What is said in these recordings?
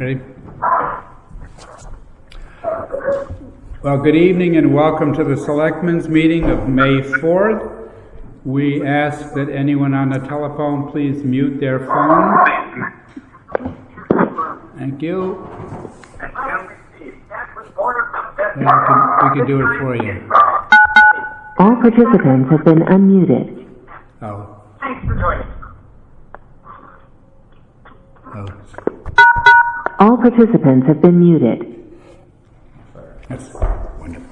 Ready? Well, good evening and welcome to the Selectmen's meeting of May 4th. We ask that anyone on the telephone please mute their phone. Thank you. We can do it for you. All participants have been unmuted. Oh. Thanks for joining. Oh. All participants have been muted. That's wonderful.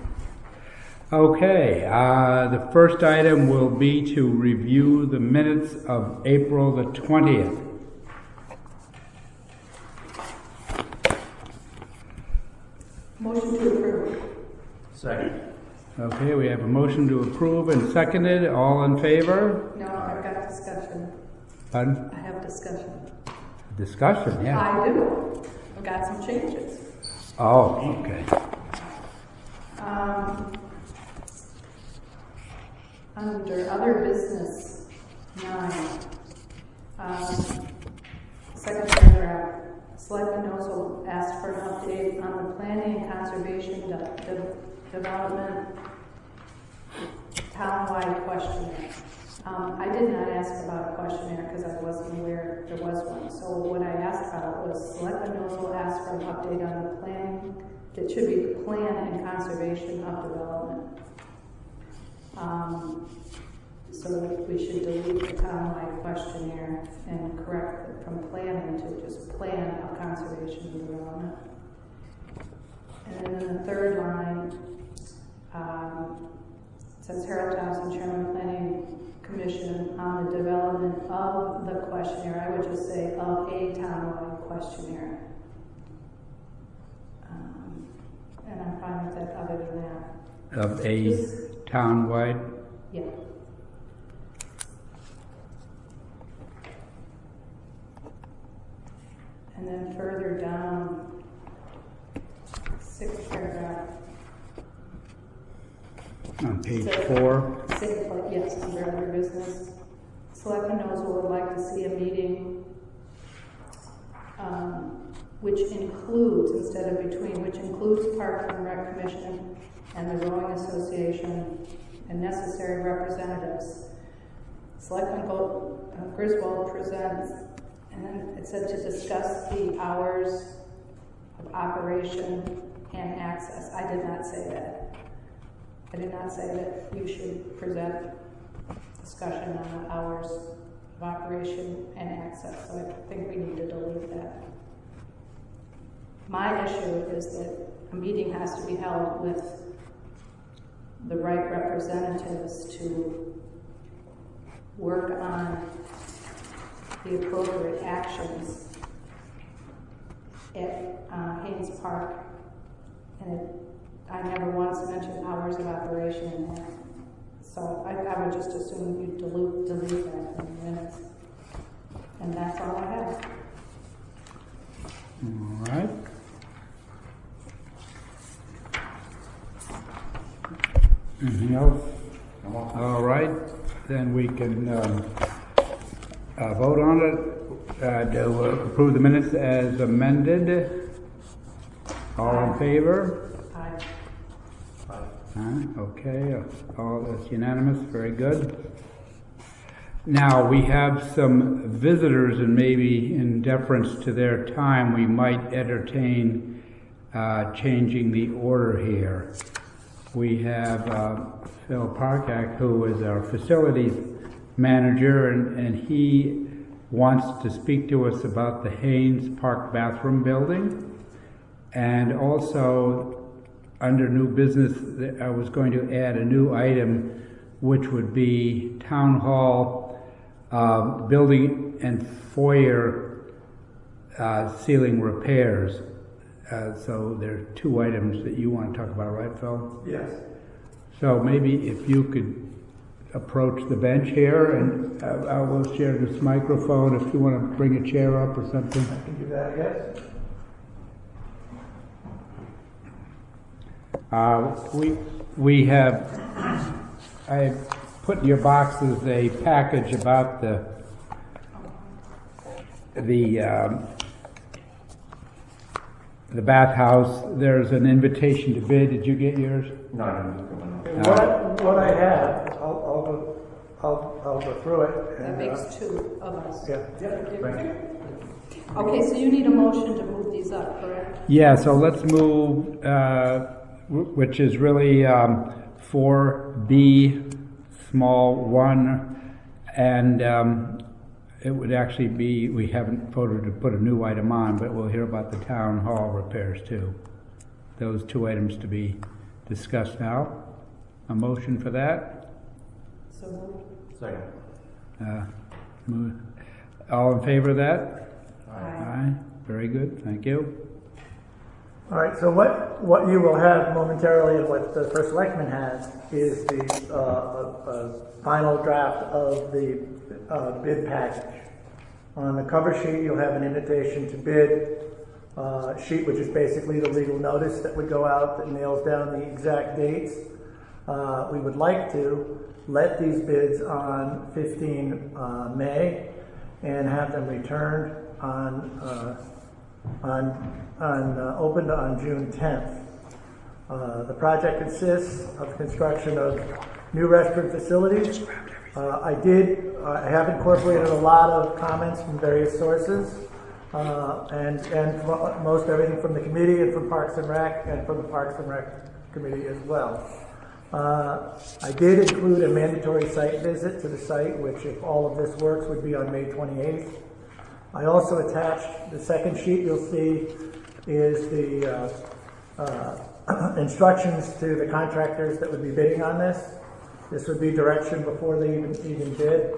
Okay, the first item will be to review the minutes of April the 20th. Motion to approve. Second. Okay, we have a motion to approve and seconded. All in favor? No, I've got discussion. Pardon? I have discussion. Discussion, yeah. I do. I've got some changes. Oh, okay. Under other business, 9, second paragraph, Selectmen also asked for an update on the planning and conservation development townwide questionnaire. I did not ask about a questionnaire because I wasn't aware there was one. So what I asked about was Selectmen also asked for an update on the planning, that should be the plan and conservation of development. So we should delete the townwide questionnaire and correct it from planning to just plan of conservation and development. And then the third line says Harold Thompson, Chairman, Planning Commission, on the development of the questionnaire. I would just say of a townwide questionnaire. And I'm fine with that other than that. Of a townwide? Yeah. And then further down, 6th paragraph. On page 4. Yes, under other business. Selectmen knows would like to see a meeting which includes, instead of between, which includes Park and Rec Commission and the Rowing Association and necessary representatives. Selectman Griswold presents, and then it said to discuss the hours of operation and access. I did not say that. I did not say that you should present discussion on the hours of operation and access, so I think we need to delete that. My issue is that a meeting has to be held with the right representatives to work on the appropriate actions at Haynes Park, and I never once mentioned hours of operation in there. So I would just assume you delete that in the minutes. And that's all I have. All right. Anything else? All right. Then we can vote on it to approve the minutes as amended. All in favor? Okay, all that's unanimous, very good. Now we have some visitors, and maybe in deference to their time, we might entertain changing the order here. We have Phil Parkak, who is our facilities manager, and he wants to speak to us about the Haynes Park bathroom building, and also under new business, I was going to add a new item, which would be town hall building and foyer ceiling repairs. So there are 2 items that you want to talk about, right, Phil? Yes. So maybe if you could approach the bench here, and I will share this microphone if you want to bring a chair up or something. I can do that, yes. We have, I put in your boxes a package about the the bathhouse, there's an invitation to bid. Did you get yours? No, no. What I have, I'll go through it. That makes two of us. Yeah. Okay, so you need a motion to move these up, correct? Yeah, so let's move, which is really 4B, small 1, and it would actually be, we haven't voted to put a new item on, but we'll hear about the town hall repairs too. Those two items to be discussed now. A motion for that? So moved. Second. All in favor of that? Aye. Very good, thank you. All right, so what you will have momentarily and what the first selectman has is the final draft of the bid package. On the cover sheet, you'll have an invitation to bid sheet, which is basically the legal notice that would go out that nails down the exact dates. We would like to let these bids on 15 May and have them returned opened on June 10th. The project consists of construction of new restroom facilities. I have incorporated a lot of comments from various sources, and most everything from the committee and from Parks and Rec and from the Parks and Rec committee as well. I did include a mandatory site visit to the site, which if all of this works would be on May 28th. I also attached, the second sheet you'll see is the instructions to the contractors that would be bidding on this. This would be direction before they even bid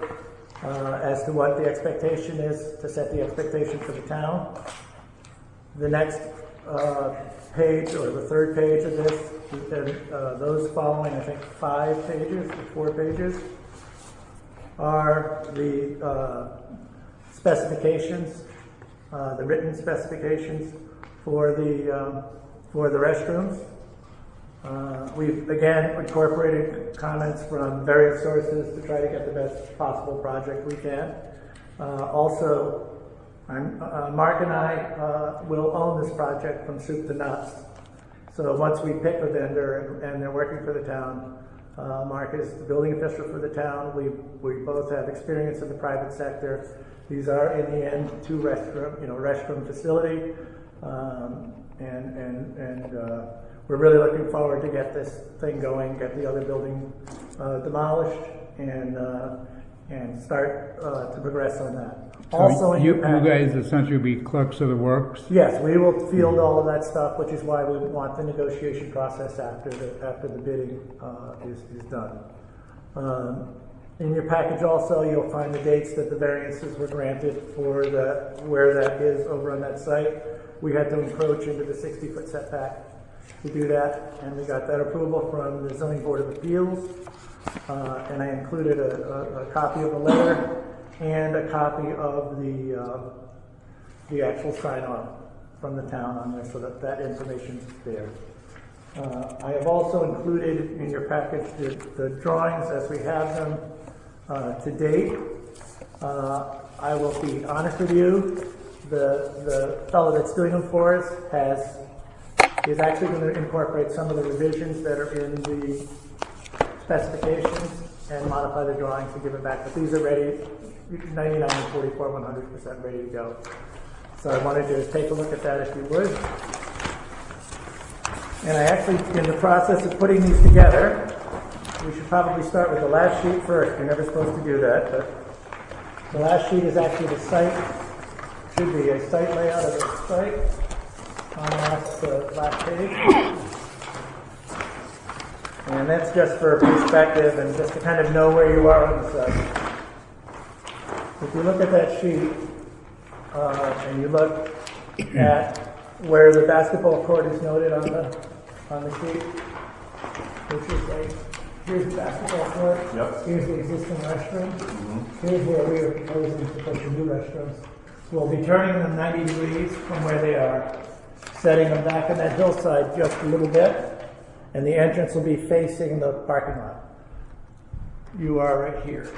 as to what the expectation is, to set the expectation for the town. The next page, or the third page of this, those following, I think, 5 pages or 4 pages, are the specifications, the written specifications for the restrooms. We've again incorporated comments from various sources to try to get the best possible project we can. Also, Mark and I will own this project from soup to nuts. So once we pick a vendor and they're working for the town, Mark is the building official for the town. We both have experience in the private sector. These are, in the end, 2 restroom facility, and we're really looking forward to get this thing going, get the other building demolished, and start to progress on that. Also, you guys essentially be clerks of the works? Yes, we will field all of that stuff, which is why we want the negotiation process after the bidding is done. In your package also, you'll find the dates that the variances were granted for where that is over on that site. We had to encroach into the 60-foot setback to do that, and we got that approval from the Zoning Board of Appeals. And I included a copy of the letter and a copy of the actual sign-on from the town on there, so that information's there. I have also included in your package the drawings as we have them to date. I will be honest with you, the fellow that's doing them for us is actually going to incorporate some of the revisions that are in the specifications and modify the drawings to give it back. But these are ready, 99 and 44, 100% ready to go. So I wanted you to take a look at that if you would. And I actually, in the process of putting these together, we should probably start with the last sheet first. You're never supposed to do that, but the last sheet is actually the site, should be a site layout of the site on the last page. And that's just for perspective and just to kind of know where you are on the site. If you look at that sheet, and you look at where the basketball court is noted on the sheet, which is like, here's the basketball court, Yep. Here's the existing restroom, Here's where we are proposing to put the new restrooms. We'll be turning them 90 degrees from where they are, setting them back on that hillside just a little bit, and the entrance will be facing the parking lot. You are right here.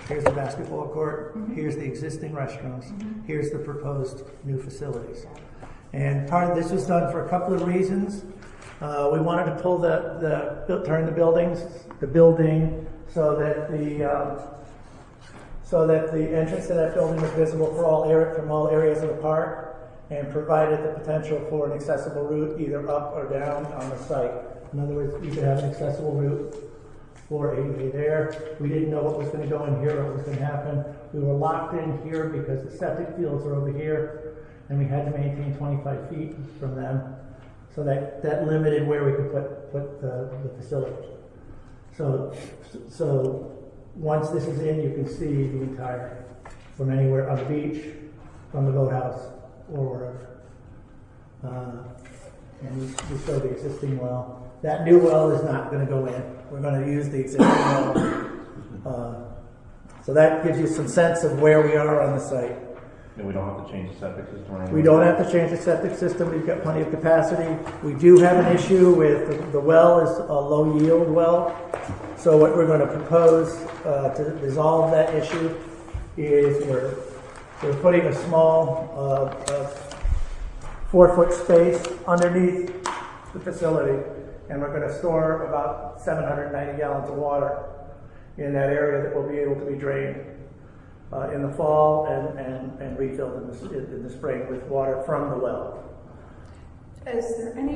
Here's the basketball court, here's the existing restrooms, here's the proposed new facilities. And part of this was done for a couple of reasons. We wanted to pull turn the building so that the entrance to that building was visible from all areas of the park, and provided the potential for an accessible route either up or down on the site. In other words, you could have an accessible route for ADA there. We didn't know what was going to go in here, what was going to happen. We were locked in here because the septic fields are over here, and we had to maintain 25 feet from them. So that limited where we could put the facility. So once this is in, you can see the entire, from anywhere on the beach, from the boathouse, or wherever. And we show the existing well. That new well is not going to go in. We're going to use the existing well. So that gives you some sense of where we are on the site. And we don't have to change the septic system or anything? We don't have to change the septic system. We've got plenty of capacity. We do have an issue with the well is a low yield well. So what we're going to propose to resolve that issue is we're putting a small 4-foot space underneath the facility, and we're going to store about 790 gallons of water in that area that will be able to be drained in the fall and refilled in the spring with water from the well. Is there any,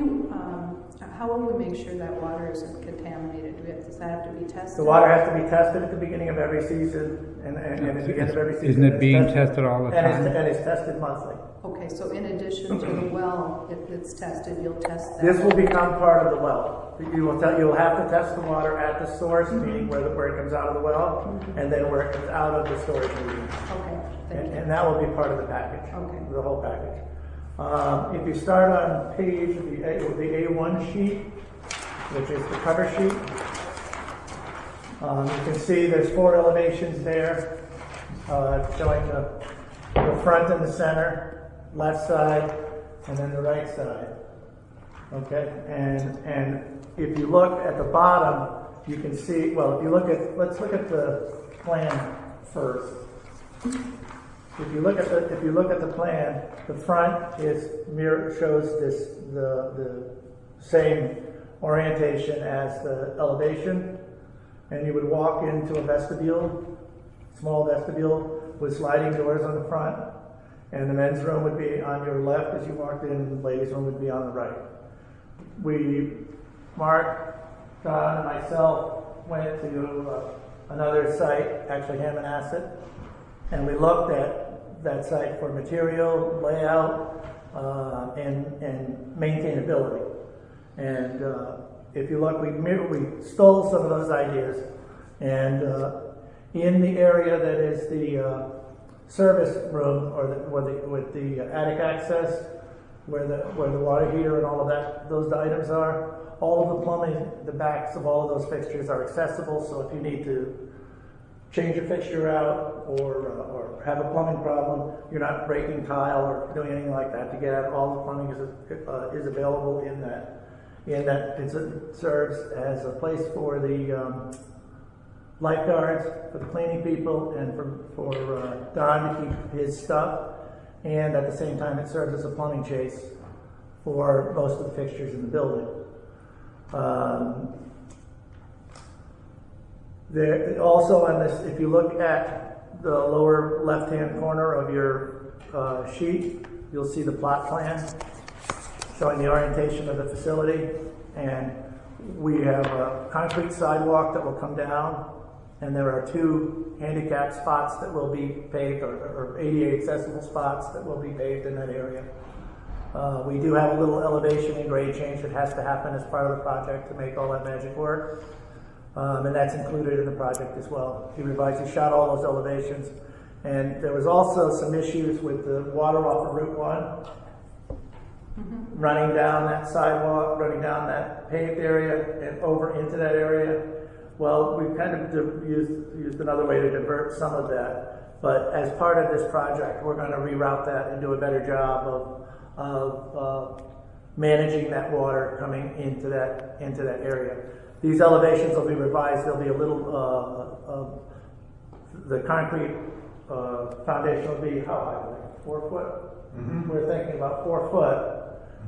how will we make sure that water isn't contaminated? Does that have to be tested? The water has to be tested at the beginning of every season, and at the end of every season. Isn't it being tested all the time? And it's tested monthly. Okay, so in addition to the well, if it's tested, you'll test that? This will become part of the well. You'll have to test the water at the source, meaning where it comes out of the well, and then where it comes out of the storage medium. Okay, thank you. And that will be part of the package, Okay. the whole package. If you start on page the A1 sheet, which is the cover sheet, you can see there's 4 elevations there, showing the front and the center, left side, and then the right side. Okay, and if you look at the bottom, you can see. Well, let's look at the plan first. If you look at the plan, the front shows the same orientation as the elevation, and you would walk into a vestibule, small vestibule with sliding doors on the front, and the men's room would be on your left as you walked in, and the ladies' room would be on the right. Mark, John, and myself went to another site, actually Hammonasset, and we looked at that site for material, layout, and maintainability. And if you look, we stole some of those ideas, and in the area that is the service room, with the attic access, where the water heater and all of those items are, all of the plumbing, the backs of all of those fixtures are accessible. So if you need to change a fixture out or have a plumbing problem, you're not breaking tile or doing anything like that to get out. All the plumbing is available in that. It serves as a place for the lifeguards, for the cleaning people, and for Don to keep his stuff. And at the same time, it serves as a plumbing chase for most of the fixtures in the building. Also on this, if you look at the lower left-hand corner of your sheet, you'll see the plot plan showing the orientation of the facility. And we have a concrete sidewalk that will come down, and there are 2 handicap spots that will be paved, or ADA accessible spots that will be paved in that area. We do have a little elevation and grade change that has to happen as part of the project to make all that magic work. And that's included in the project as well. He shot all those elevations. And there was also some issues with the water off of Route 1, running down that sidewalk, running down that paved area and over into that area. Well, we've kind of used another way to divert some of that. But as part of this project, we're going to reroute that and do a better job of managing that water coming into that area. These elevations will be revised. There'll be a little, the concrete foundation will be how high? 4 foot? Mhm. We're thinking about 4 foot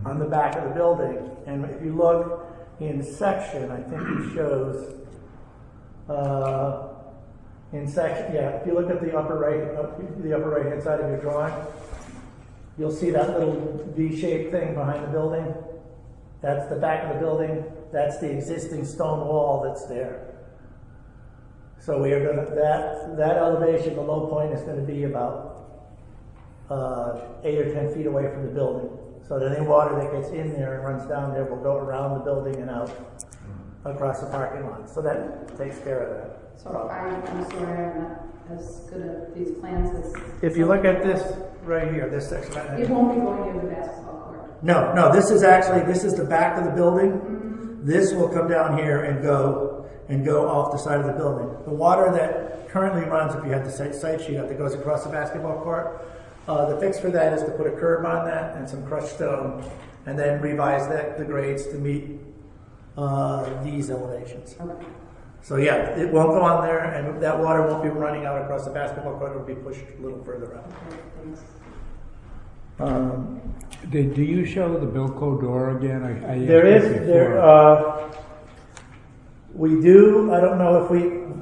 on the back of the building. And if you look in section, I think it shows, in section, yeah, if you look at the upper right hand side of your drawing, you'll see that little V-shaped thing behind the building. That's the back of the building. That's the existing stone wall that's there. So we are going to, that elevation, the low point is going to be about 8 or 10 feet away from the building. So that any water that gets in there and runs down there will go around the building and out across the parking lot. So that takes care of that. So I'm sorry, I'm not as good at these plans as. If you look at this right here, this section. It won't be going into the basketball court. No, this is the back of the building. Mm-hmm. This will come down here and go off the side of the building. The water that currently runs, if you have the site sheet up, that goes across the basketball court, the fix for that is to put a curb on that and some crushed stone, and then revise the grades to meet these elevations. Okay. So yeah, it won't go on there, and that water won't be running out across the basketball court. It will be pushed a little further out. Okay, thanks. Do you show the Bilco door again? There is, we do, I don't know if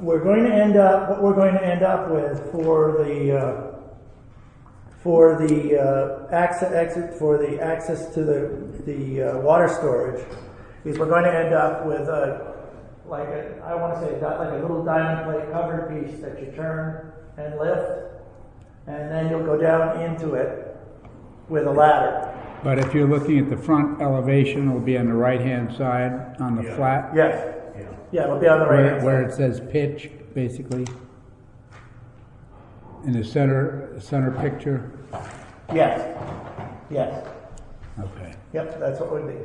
we're going to end up, what we're going to end up with for the access to the water storage is we're going to end up with like a little diamond plate covered piece that you turn and lift, and then you'll go down into it with a ladder. But if you're looking at the front elevation, it'll be on the right-hand side on the flat. Yes. Yeah, it'll be on the right hand Where side. it says pitch, basically. In the center picture. Yes. Okay. Yep, that's what would be.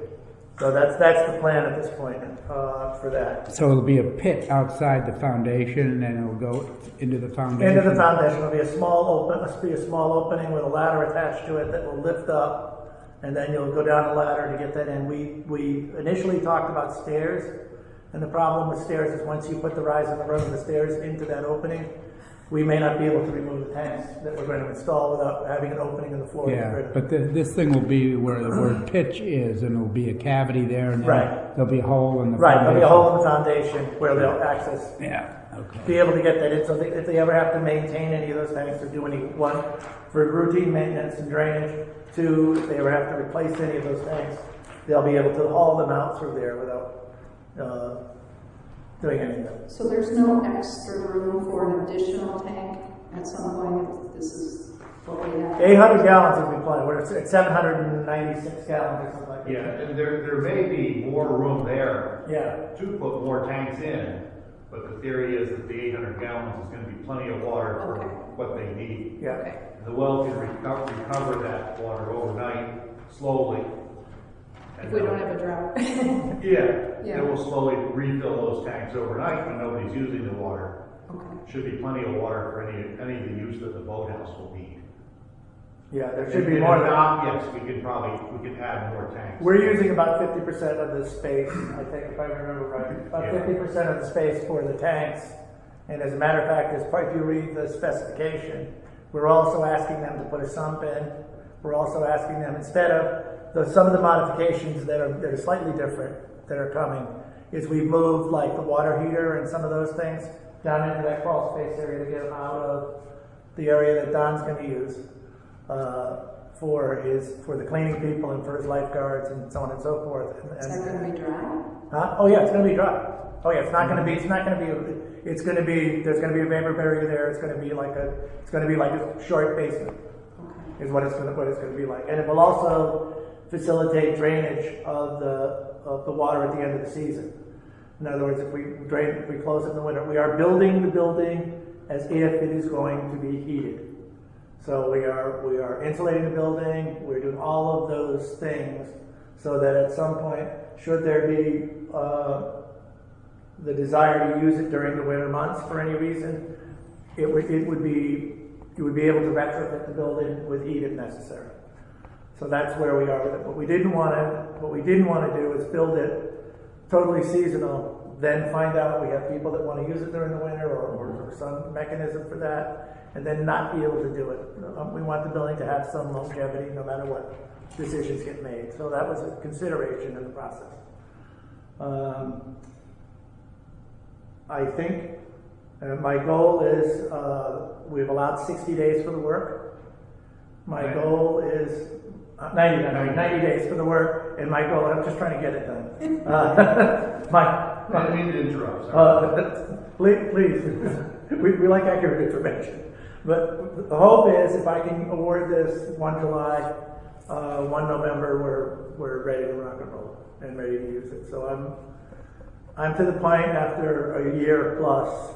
So that's the plan at this point for that. So it'll be a pit outside the foundation, and then it'll go into the foundation. Into the foundation will be a small opening with a ladder attached to it that will lift up, and then you'll go down the ladder to get that in. We initially talked about stairs, and the problem with stairs is once you put the rise and the run of the stairs into that opening, we may not be able to remove the tanks that we're going to install without having an opening in the floor. Yeah, but this thing will be where the word pitch is, and there'll be a cavity there, and then there'll be a hole in the Right, foundation. there'll be a hole in the foundation where they'll access. Yeah, okay. Be able to get that in, so if they ever have to maintain any of those tanks or do any, one, for routine maintenance and drainage, two, if they ever have to replace any of those tanks, they'll be able to haul them out through there without doing anything. So there's no extra room for an additional tank at some point? This is what we have? 800 gallons would be plenty. We're at 796 gallons or something like that. Yeah, and there may be more room there Yeah. to put more tanks in, but the theory is that the 800 gallons is going to be plenty of water for what they need. Yeah. Okay. The well can recover that water overnight slowly. If we don't have a drought. It will slowly refill those tanks overnight when nobody's using the water. Okay. Should be plenty of water for any of the use that the boathouse will need. Yeah, there should be And more if than not, yes, we can add more tanks. We're using about 50% of the space, I think, if I remember right. About 50% of the space for the tanks. And as a matter of fact, if you read the specification, we're also asking them to put a sump in. We're also asking them, instead of some of the modifications that are slightly different that are coming, is we've moved like the water heater and some of those things down into that crawl space area to get them out of the area that Don's going to use for the cleaning people and for his lifeguards and so on and so forth. Is that going to be dry? Oh yeah, it's going to be dry. Oh yeah, it's going to be. There's going to be a vapor barrier there. It's going to be like a short basement. Okay. Is what it's going to be like, and it will also facilitate drainage of the water at the end of the season. In other words, if we close it in the winter, we are building the building as if it is going to be heated. So we are insulating the building. We're doing all of those things so that at some point, should there be the desire to use it during the winter months for any reason, you would be able to retrofit the building with heat if necessary. So that's where we are with it. What we didn't want to do is build it totally seasonal, then find out we have people that want to use it during the winter or some mechanism for that, and then not be able to do it. We want the building to have some longevity no matter what decisions get made. So that was a consideration in the process. I think my goal is we've allowed 60 days for the work. My goal is 90 days for the work, and my goal, I'm just trying to get it done. I didn't mean to interrupt. Please, we like accurate information. But the hope is if I can award this 1 July, 1 November, we're ready to rock and roll and ready to use it. So I'm to the point after a year plus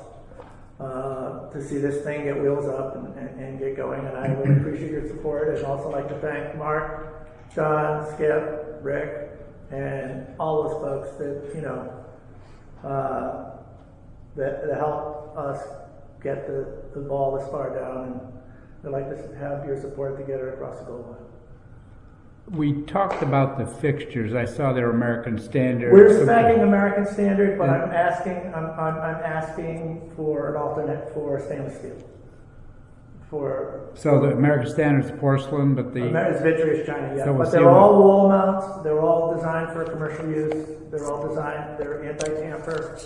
to see this thing get wheels up and get going, and I really appreciate your support. And also like to thank Mark, John, Skip, Rick, and all those folks that that help us get the ball this far down, and I'd like to have your support to get it across the goal line. We talked about the fixtures. I saw they're American Standard. We're speccing American Standard, but I'm asking for an alternate for stainless steel. So the American Standard's porcelain, but It's vitreous China, yeah. So we'll But they're see all wall mounts. They're all designed for commercial use. They're anti-tamper.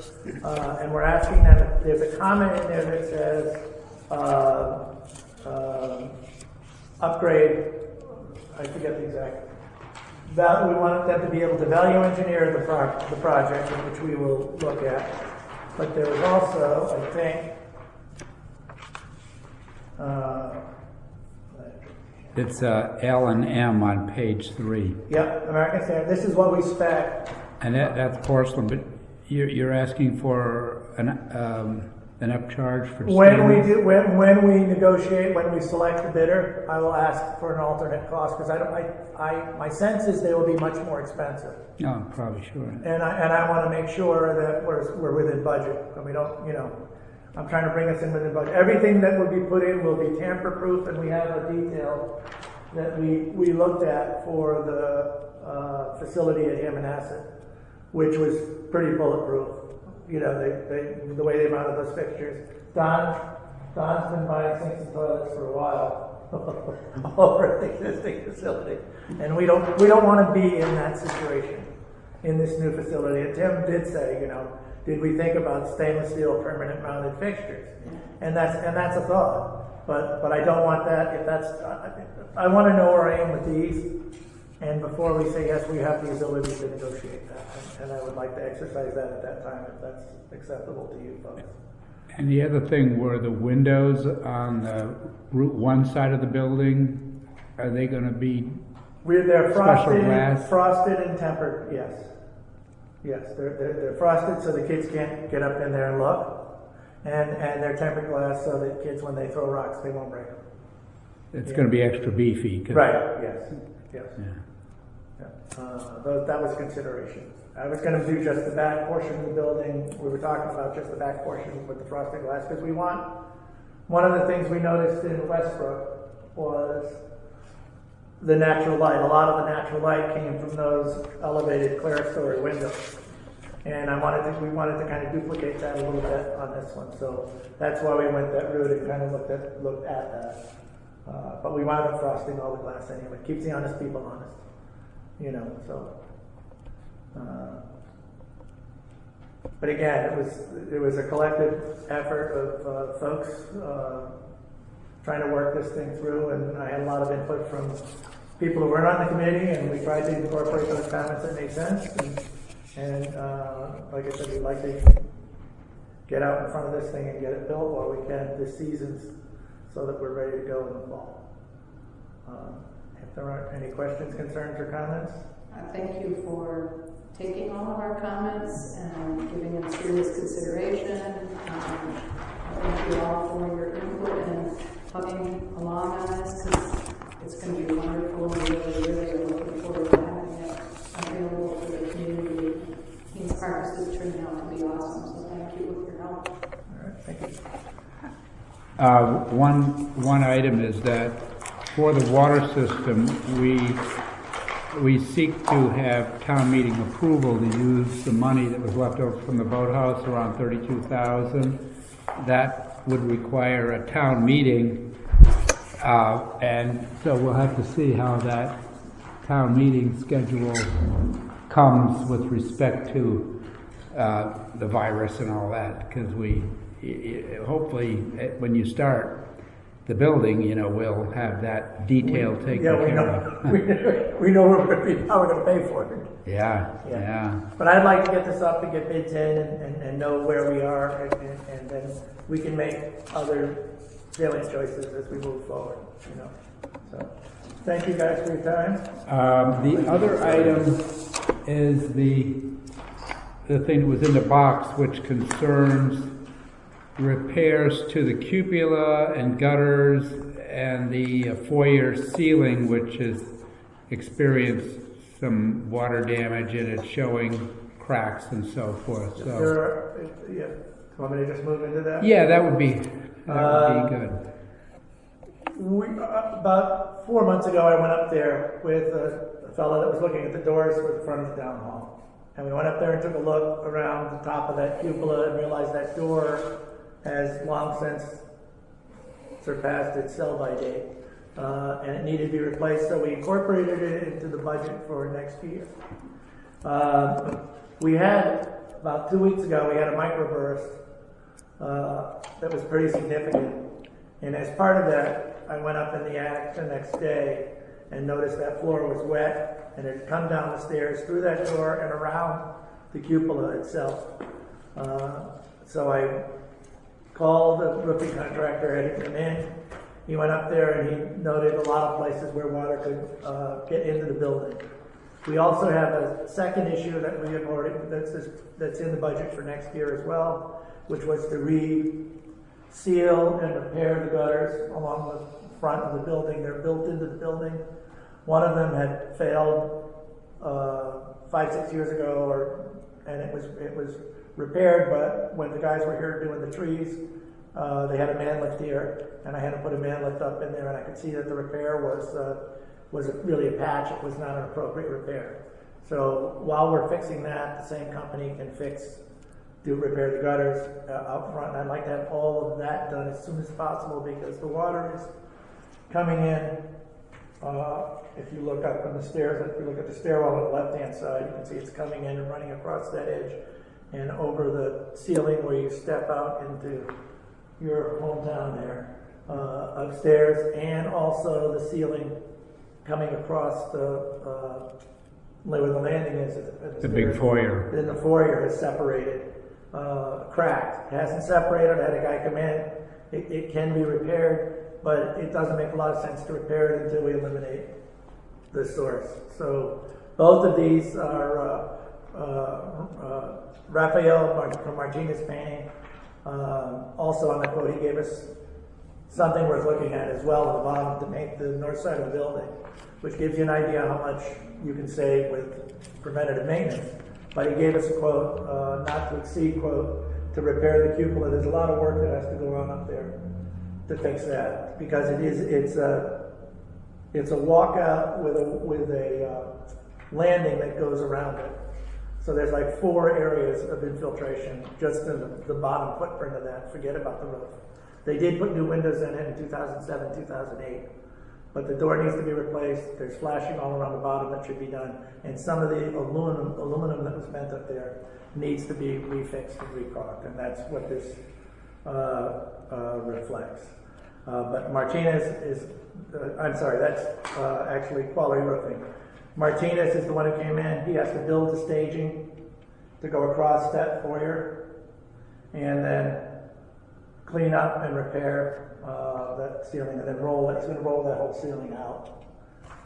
And we're asking them, there's a comment in there that says, upgrade, I forget the exact. That we want them to be able to value engineer the project, which we will look at. But there was also, I think, it's L and M on page 3. Yep, American Standard. This is what we spec. And that's porcelain, but you're asking for an upcharge for When we stainless? when we negotiate, when we select the bidder, I will ask for an alternate cost because my sense is they will be much more expensive. Oh, probably sure. And I want to make sure that we're within budget, and we don't, I'm trying to bring us in within budget. Everything that will be put in will be tamper-proof, and we have a detail that we looked at for the facility at Hammonasset, which was pretty bulletproof. The way they mounted those fixtures. Don's been buying sinks and toilets for a while over at the existing facility, and we don't want to be in that situation in this new facility. And Tim did say, did we think about stainless steel permanent mounted fixtures? And that's a thought. But I don't want that. I want to know where I am with these. And before we say yes, we have the ability to negotiate that. And I would like to exercise that at that time if that's acceptable to you folks. And the other thing were the windows on the Route 1 side of the building. Are they going to be They're special glass? frosted and tempered, yes. Yes, they're frosted so the kids can't get up in there and look. And they're tempered glass so that kids, when they throw rocks, they won't break them. It's going to be extra beefy. Right, yes. Yeah. That was consideration. I was going to do just the back portion of the building. We were talking about just the back portion with the frosted glass because we want, one of the things we noticed in Westbrook was the natural light. A lot of the natural light came from those elevated clerestory windows. And we wanted to kind of duplicate that a little bit on this one. So that's why we went that route and kind of looked at that. But we wound up frosting all the glass anyway. Keeps the honest people honest. But again, it was a collective effort of folks trying to work this thing through, and I had a lot of input from people who weren't on the committee, and we tried to incorporate those comments that made sense. And like I said, we'd like to get out in front of this thing and get it built while we can this season, so that we're ready to go in the fall. If there aren't any questions, concerns, or comments? Thank you for taking all of our comments and giving them serious consideration. Thank you all for your input and hugging along on this, because it's going to be wonderful. We really are looking forward to having it available for the community. Haynes Park is turning out to be awesome, so thank you for your help. All right, thank you. One item is that for the water system, we seek to have town meeting approval to use the money that was left over from the boathouse, around $32,000. That would require a town meeting, and so we'll have to see how that town meeting schedule comes with respect to the virus and all that, because hopefully when you start the building, we'll have that detail taken care of. We know how we're going to pay for it. Yeah. But I'd like to get this up and get bids in and know where we are, and then we can make other sailing choices as we move forward. So, thank you guys for your time. The other item is the thing that was in the box, which concerns repairs to the cupola and gutters and the foyer ceiling, which has experienced some water damage and it's showing cracks and so forth. So, Want me to just move into that? yeah, that would be good. About 4 months ago, I went up there with a fellow that was looking at the doors for the front of the town hall. And we went up there and took a look around the top of that cupola and realized that door has long since surpassed its sell-by date. And it needed to be replaced, so we incorporated it into the budget for next year. We had, about 2 weeks ago, we had a microburst that was pretty significant. And as part of that, I went up in the attic the next day and noticed that floor was wet, and it had come down the stairs through that door and around the cupola itself. So I called the roofing contractor, had him come in. He went up there and he noted a lot of places where water could get into the building. We also have a second issue that we have already, that's in the budget for next year as well, which was to reseal and repair the gutters along the front of the building. They're built into the building. One of them had failed 5-6 years ago, and it was repaired, but when the guys were here doing the trees, they had a man lift here, and I had to put a man lift up in there, and I could see that the repair was really a patch. It was not an appropriate repair. So while we're fixing that, the same company can repair the gutters out front, and I'd like to have all of that done as soon as possible because the water is coming in. If you look up on the stairs, if you look at the stairwell on the left-hand side, you can see it's coming in and running across that edge and over the ceiling where you step out into your hometown there, upstairs, and also the ceiling coming across where the landing is. The big foyer. Then the foyer is separated, cracked. It hasn't separated. I had a guy come in. It can be repaired, but it doesn't make a lot of sense to repair it until we eliminate the source. So both of these are Raphael from Martinez Painting. Also on the quote, he gave us something worth looking at as well at the bottom to paint the north side of the building, which gives you an idea how much you can save with preventative maintenance. But he gave us a quote, not to exceed quote, to repair the cupola. There's a lot of work that has to go on up there to fix that because it's a walkout with a landing that goes around it. So there's like 4 areas of infiltration just in the bottom footprint of that. Forget about the roof. They did put new windows in it in 2007, 2008. But the door needs to be replaced. There's flashing all around the bottom that should be done. And some of the aluminum that was bent up there needs to be refixed and recaulked. And that's what this reflects. But Martinez is, that's actually Quality Roofing. Martinez is the one who came in. He has to build the staging to go across that foyer and then clean up and repair that ceiling and then roll it. He's going to roll that whole ceiling out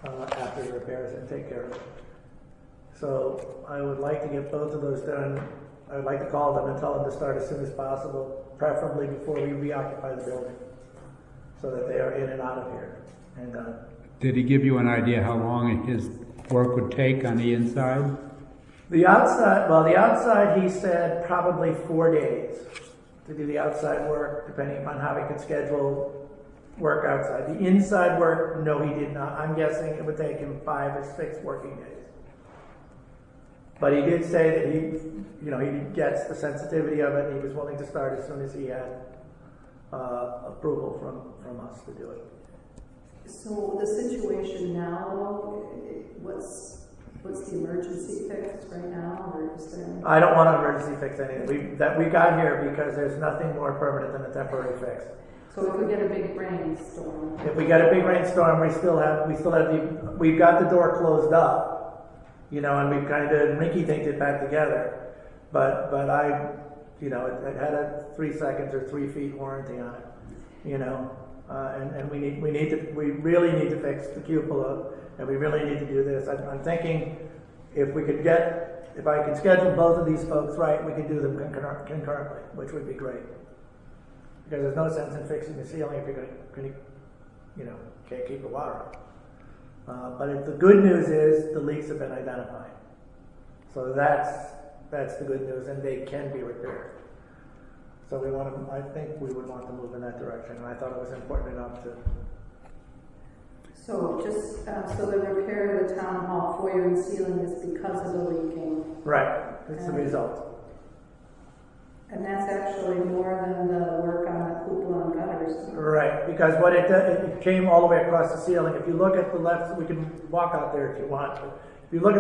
after he repairs it and take care of it. So I would like to get both of those done. I would like to call them and tell them to start as soon as possible, preferably before we reoccupy the building, so that they are in and out of here and done. Did he give you an idea how long his work would take on the inside? The outside he said probably 4 days to do the outside work, depending upon how he could schedule work outside. The inside work, no, he did not. I'm guessing it would take him 5 or 6 working days. But he did say that he gets the sensitivity of it. And he was willing to start as soon as he had approval from us to do it. So the situation now, what's the emergency fix right now, or is there? I don't want to emergency fix anything. We got here because there's nothing more permanent than a temporary fix. So if we get a big rainstorm. If we get a big rainstorm, we've got the door closed up. And we've kind of rinky-dinked it back together. But it had a 3 seconds or 3 feet warranty on it, and we really need to fix the cupola, and we really need to do this. I'm thinking if I can schedule both of these folks right, we could do them concurrently, which would be great. Because there's no sense in fixing the ceiling if you're going to can't keep the water up. But the good news is the leaks have been identified. So that's the good news, and they can be repaired. So I think we would want to move in that direction, and I thought it was important enough to. So so the repair of the town hall foyer and ceiling is because of the leaking. Right, it's the result. And that's actually more than the work on the cupola and gutters. Right, because what it came all the way across the ceiling. If you look at the left, we can walk out there if you want. If you look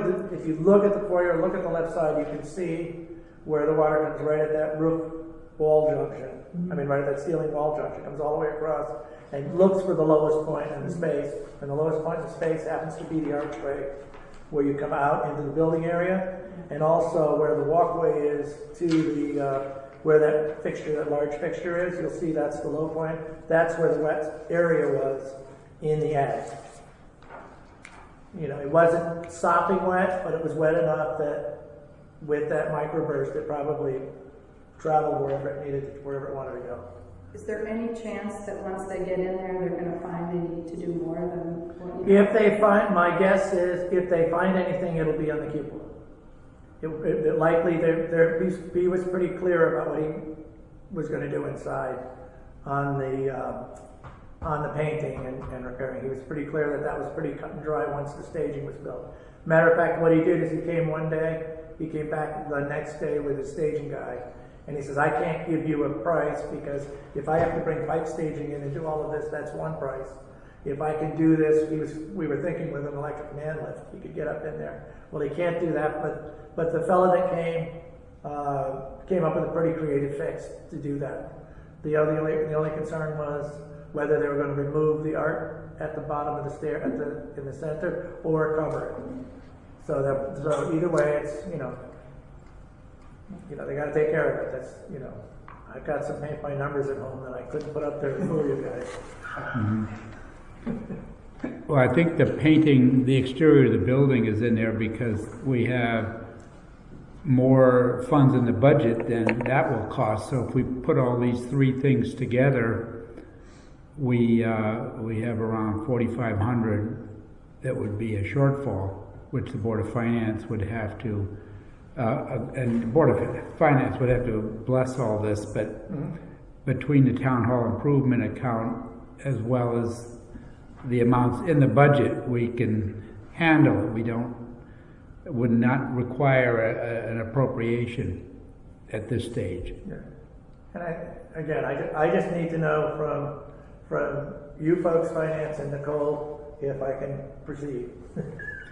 at the foyer, look at the left side, you can see where the water comes right at that roof wall junction. I mean, right at that ceiling wall junction. It comes all the way across and looks for the lowest point in the space. And the lowest point in the space happens to be the archway where you come out into the building area, and also where the walkway is to the where that large fixture is. You'll see that's the low point. That's where the wet area was in the attic. It wasn't sopping wet, but it was wet enough that with that microburst, it probably traveled wherever it wanted to go. Is there any chance that once they get in there, they're going to find they need to do more than what you If they find, my guess is, if they find anything, it'll be on the cupola. It likely, he was pretty clear about what he was going to do inside on the painting and repairing. He was pretty clear that was pretty cut and dry once the staging was built. Matter of fact, what he did is he came one day, he came back the next day with his staging guy, and he says, I can't give you a price because if I have to bring pipe staging in and do all of this, that's one price. If I can do this, we were thinking with an electric man lift, he could get up in there. Well, he can't do that, but the fellow that came up with a pretty creative fix to do that. The only concern was whether they were going to remove the art at the bottom of the stair in the center or cover it. So either way, it's they got to take care of it. That's I've got some paint by numbers at home that I couldn't put up there to fool you guys. Mm-hmm. Well, I think the painting, the exterior of the building is in there because we have more funds in the budget than that will cost. So if we put all these 3 things together, we have around $4,500 that would be a shortfall, which the Board of Finance would have to, and the Board of Finance would have to bless all this, but between the Town Hall Improvement account as well as the amounts in the budget, we can handle it. It would not require an appropriation at this stage. Yeah. And I just need to know from you folks, Finance, and Nicole, if I can proceed.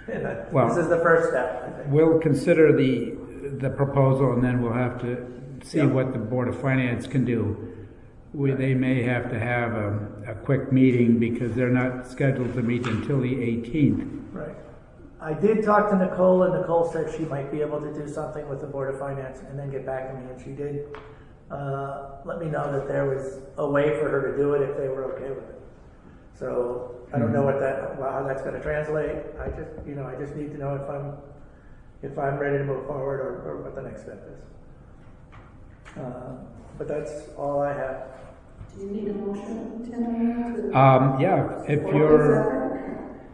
This is the first step, I think. We'll consider the proposal, and then we'll have to see what the Board of Finance can do. They may have to have a quick meeting because they're not scheduled to meet until the 18th. Right. I did talk to Nicole, and Nicole said she might be able to do something with the Board of Finance and then get back to me, and she did let me know that there was a way for her to do it if they were okay with it. So I don't know how that's going to translate. I just need to know if I'm ready to move forward or what the next step is. But that's all I have. Do you need a motion, Tim? Yeah, if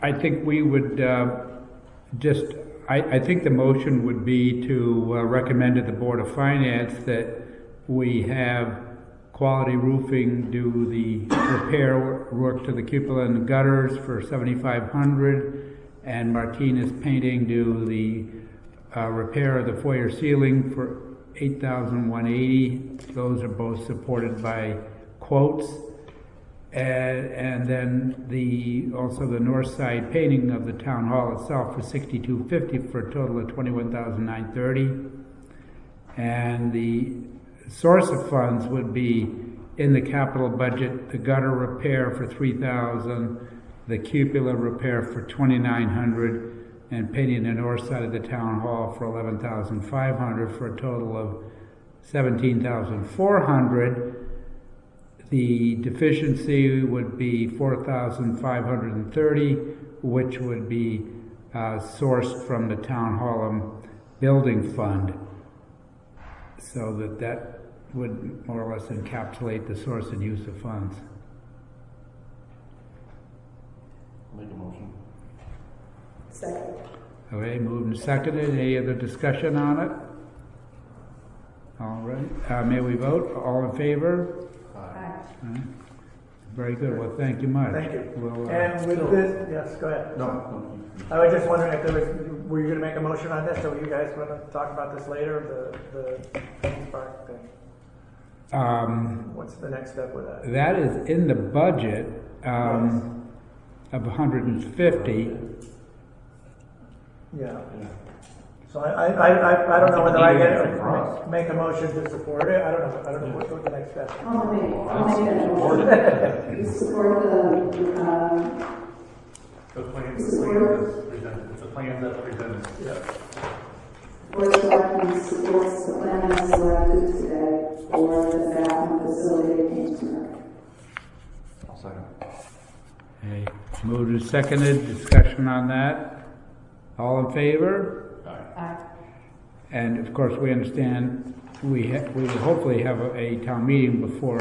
I think we would I think the motion would be to recommend to the Board of Finance that we have Quality Roofing do the repair work to the cupola and gutters for $7,500, and Martinez Painting do the repair of the foyer ceiling for $8,180. Those are both supported by quotes. And then also the north side painting of the town hall itself for $6,250 for a total of $21,930. And the source of funds would be in the capital budget, the gutter repair for $3,000, the cupola repair for $2,900, and painting the north side of the town hall for $11,500 for a total of $17,400. The deficiency would be $4,530, which would be sourced from the town hall building fund. So that would more or less encapsulate the source and use of funds. Make a motion. Second. Okay, moved and seconded. Any other discussion on it? All right. May we vote? All in favor? Aye. Very good. Well, thank you much. Thank you. We'll, And with this, yes, go ahead. No. I was just wondering if were you gonna make a motion on this, or were you guys gonna talk about this later, the Haynes Park thing? What's the next step with that? that is in the budget of 150. Yeah. So I don't know whether I make a motion to support it. I don't know what the next step. I'll make that motion. You support The plans that's presented, it's the plans that's presented. Yeah. Board of Selectmen supports the plan as selected today for the bathroom facility at Haynes Park. I'll second. Okay. Moved and seconded. Discussion on that. All in favor? Aye. And of course, we understand we will hopefully have a town meeting before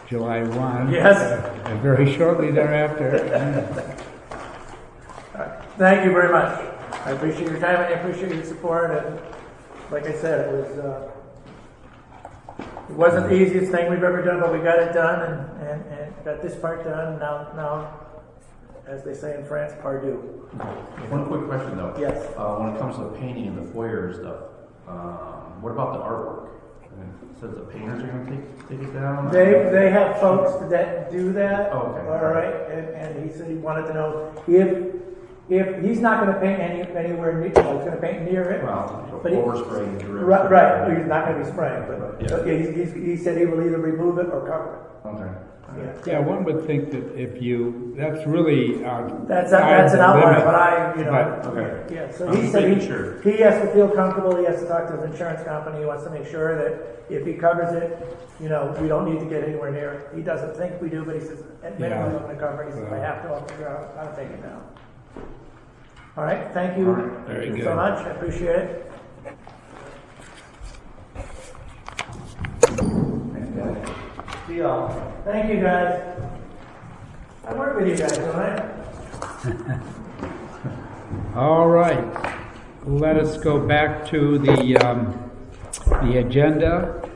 July 1. Yes. And very shortly thereafter. Thank you very much. I appreciate your time and I appreciate your support. And like I said, it wasn't the easiest thing we've ever done, but we got it done and got this part done. Now, as they say in France, pardieu. One quick question though. Yes. When it comes to the painting and the foyer and stuff, what about the artwork? I mean, it says the painters are going to take it down? They have folks that do that. Oh, okay. All right. And he said he wanted to know if he's not going to paint anywhere near, he's going to paint near it. Well, but overspraying. Right. He's not going to be spraying, but Yeah. he said he will either remove it or cover Okay. it. Yeah, one would think that that's really That's an outline, limit. but Okay. yeah. So I'm he just said making sure. he has to feel comfortable. He has to talk to his insurance company. He wants to make sure that if he covers it, we don't need to get anywhere near it. He doesn't think we do, but he says at minimum I'm going to cover it. He says if I have to, I'll figure out how to take it down. All right. Thank you. All right. Very so good. much. I appreciate it. See y'all. Thank you, guys. I work with you guys, don't I? All right. Let us go back to the agenda.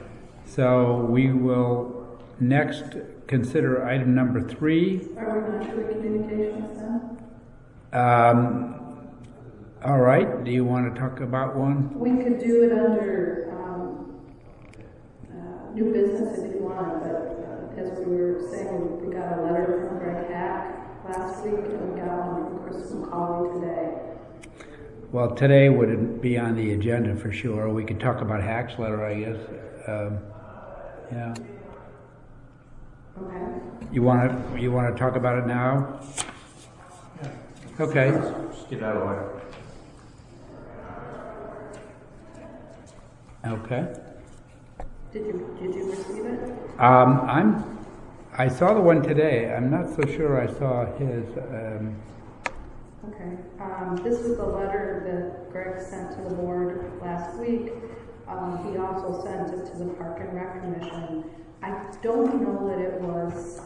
So we will next consider item number 3. Are we not doing communications then? All right. Do you want to talk about one? We could do it under new business if you want, but as we were saying, we got a letter from Greg Hack last week, and we got one from Chris McCauley today. Well, today wouldn't be on the agenda for sure. We could talk about Hack's letter, I guess. Yeah. Okay. You want to talk about it now? Okay. Just get out of the way. Okay. Did you receive it? I saw the one today. I'm not so sure I saw his. Okay. This was the letter that Greg sent to the board last week. He also sent it to the Park and Rec Commission. I don't know that it was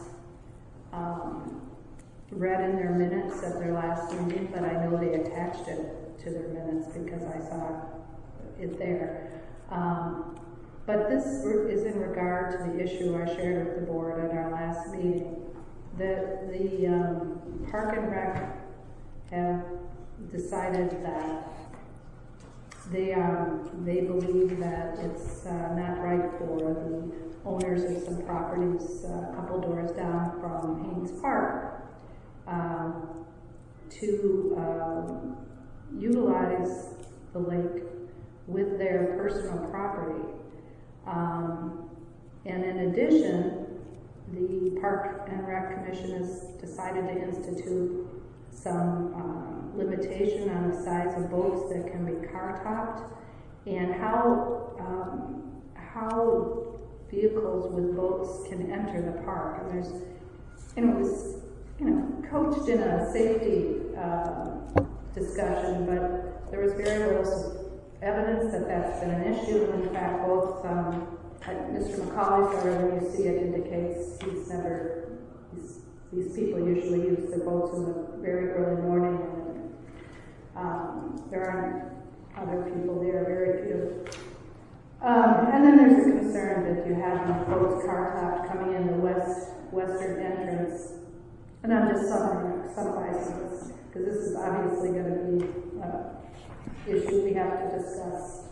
read in their minutes at their last meeting, but I know they attached it to their minutes because I saw it there. But this is in regard to the issue I shared with the board at our last meeting, that the Park and Rec have decided that they believe that it's not right for the owners of some properties a couple doors down from Haynes Park to utilize the lake with their personal property. And in addition, the Park and Rec Commission has decided to institute some limitation on the size of boats that can be car-topped, and how vehicles with boats can enter the park. And there's, it was, coached in a safety discussion, but there was very little evidence that that's been an issue. In fact, both Mr. McCauley's letter, when you see it, indicates these people usually use their boats in the very early morning, and there aren't other people there, very few. And then there's a concern that you have boats car-topped coming in the western entrance. And I'm just summarizing this, because this is obviously going to be an issue we have to discuss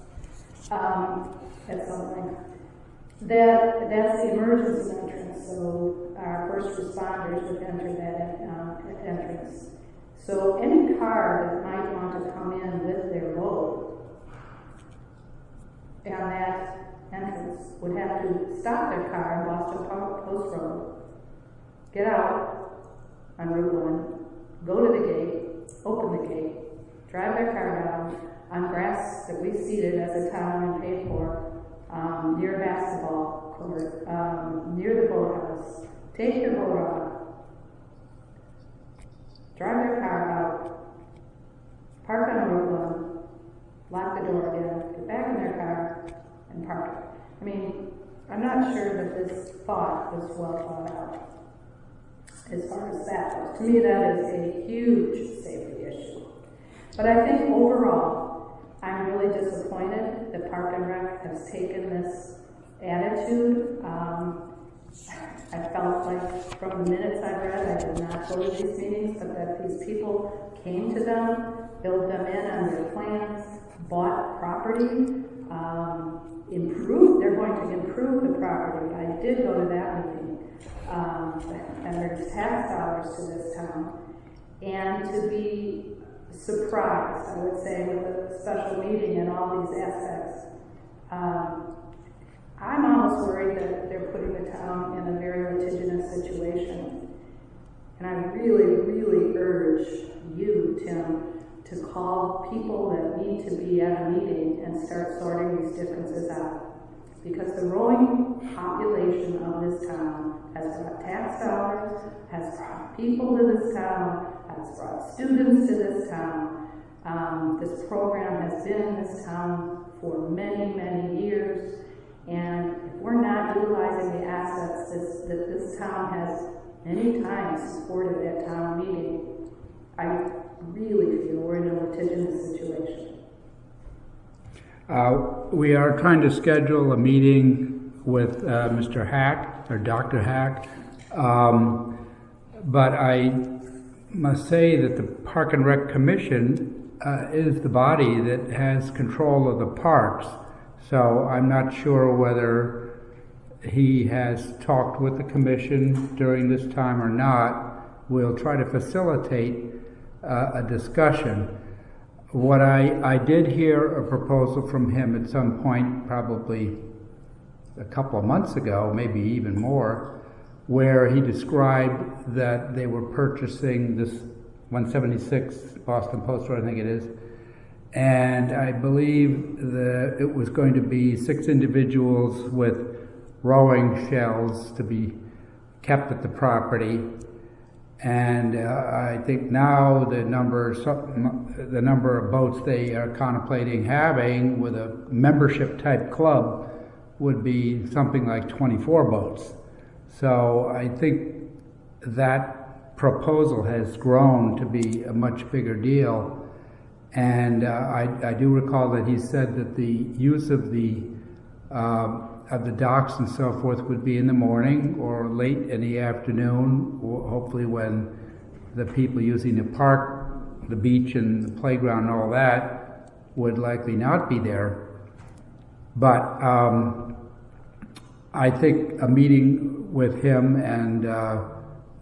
at some point. That's the emergency entrance, so our first responders would enter that entrance. So any car that might want to come in with their boat and that entrance would have to stop their car in Boston Post Road, get out on Route 1, go to the gate, open the gate, drive their car down on grass that we seeded as a town and paid for, near a basketball court, near the boathouse, take their boat off, drive their car out, park on Route 1, lock the door again, get back in their car, and park it. I mean, I'm not sure that this thought was well thought out as far as that goes. To me, that is a huge safety issue. But I think overall, I'm really disappointed that Park and Rec has taken this attitude. I felt like from the minutes I read, I did not go to these meetings, but that these people came to them, filled them in on their plans, bought property, they're going to improve the property. I did go to that meeting, and there's tax dollars to this town. And to be surprised, I would say, with a special meeting and all these aspects, I'm almost worried that they're putting the town in a very litigious situation. And I really, really urge you, Tim, to call people that need to be at a meeting and start sorting these differences out. Because the growing population of this town has brought tax dollars, has brought people to this town, has brought students to this town. This program has been in this town for many, many years. And if we're not utilizing the assets that this town has many times supported at town meeting, I really feel we're in a litigious situation. We are trying to schedule a meeting with Mr. Hack, or Dr. Hack, but I must say that the Park and Rec Commission is the body that has control of the parks. So I'm not sure whether he has talked with the commission during this time or not. We'll try to facilitate a discussion. What I did hear a proposal from him at some point, probably a couple of months ago, maybe even more, where he described that they were purchasing this 176 Boston Post Road, I think it is, and I believe that it was going to be 6 individuals with rowing shells to be kept at the property. And I think now the number of boats they are contemplating having with a membership type club would be something like 24 boats. So I think that proposal has grown to be a much bigger deal. And I do recall that he said that the use of the of the docks and so forth would be in the morning or late in the afternoon, or hopefully when the people using the park, the beach and the playground and all that would likely not be there. But I think a meeting with him and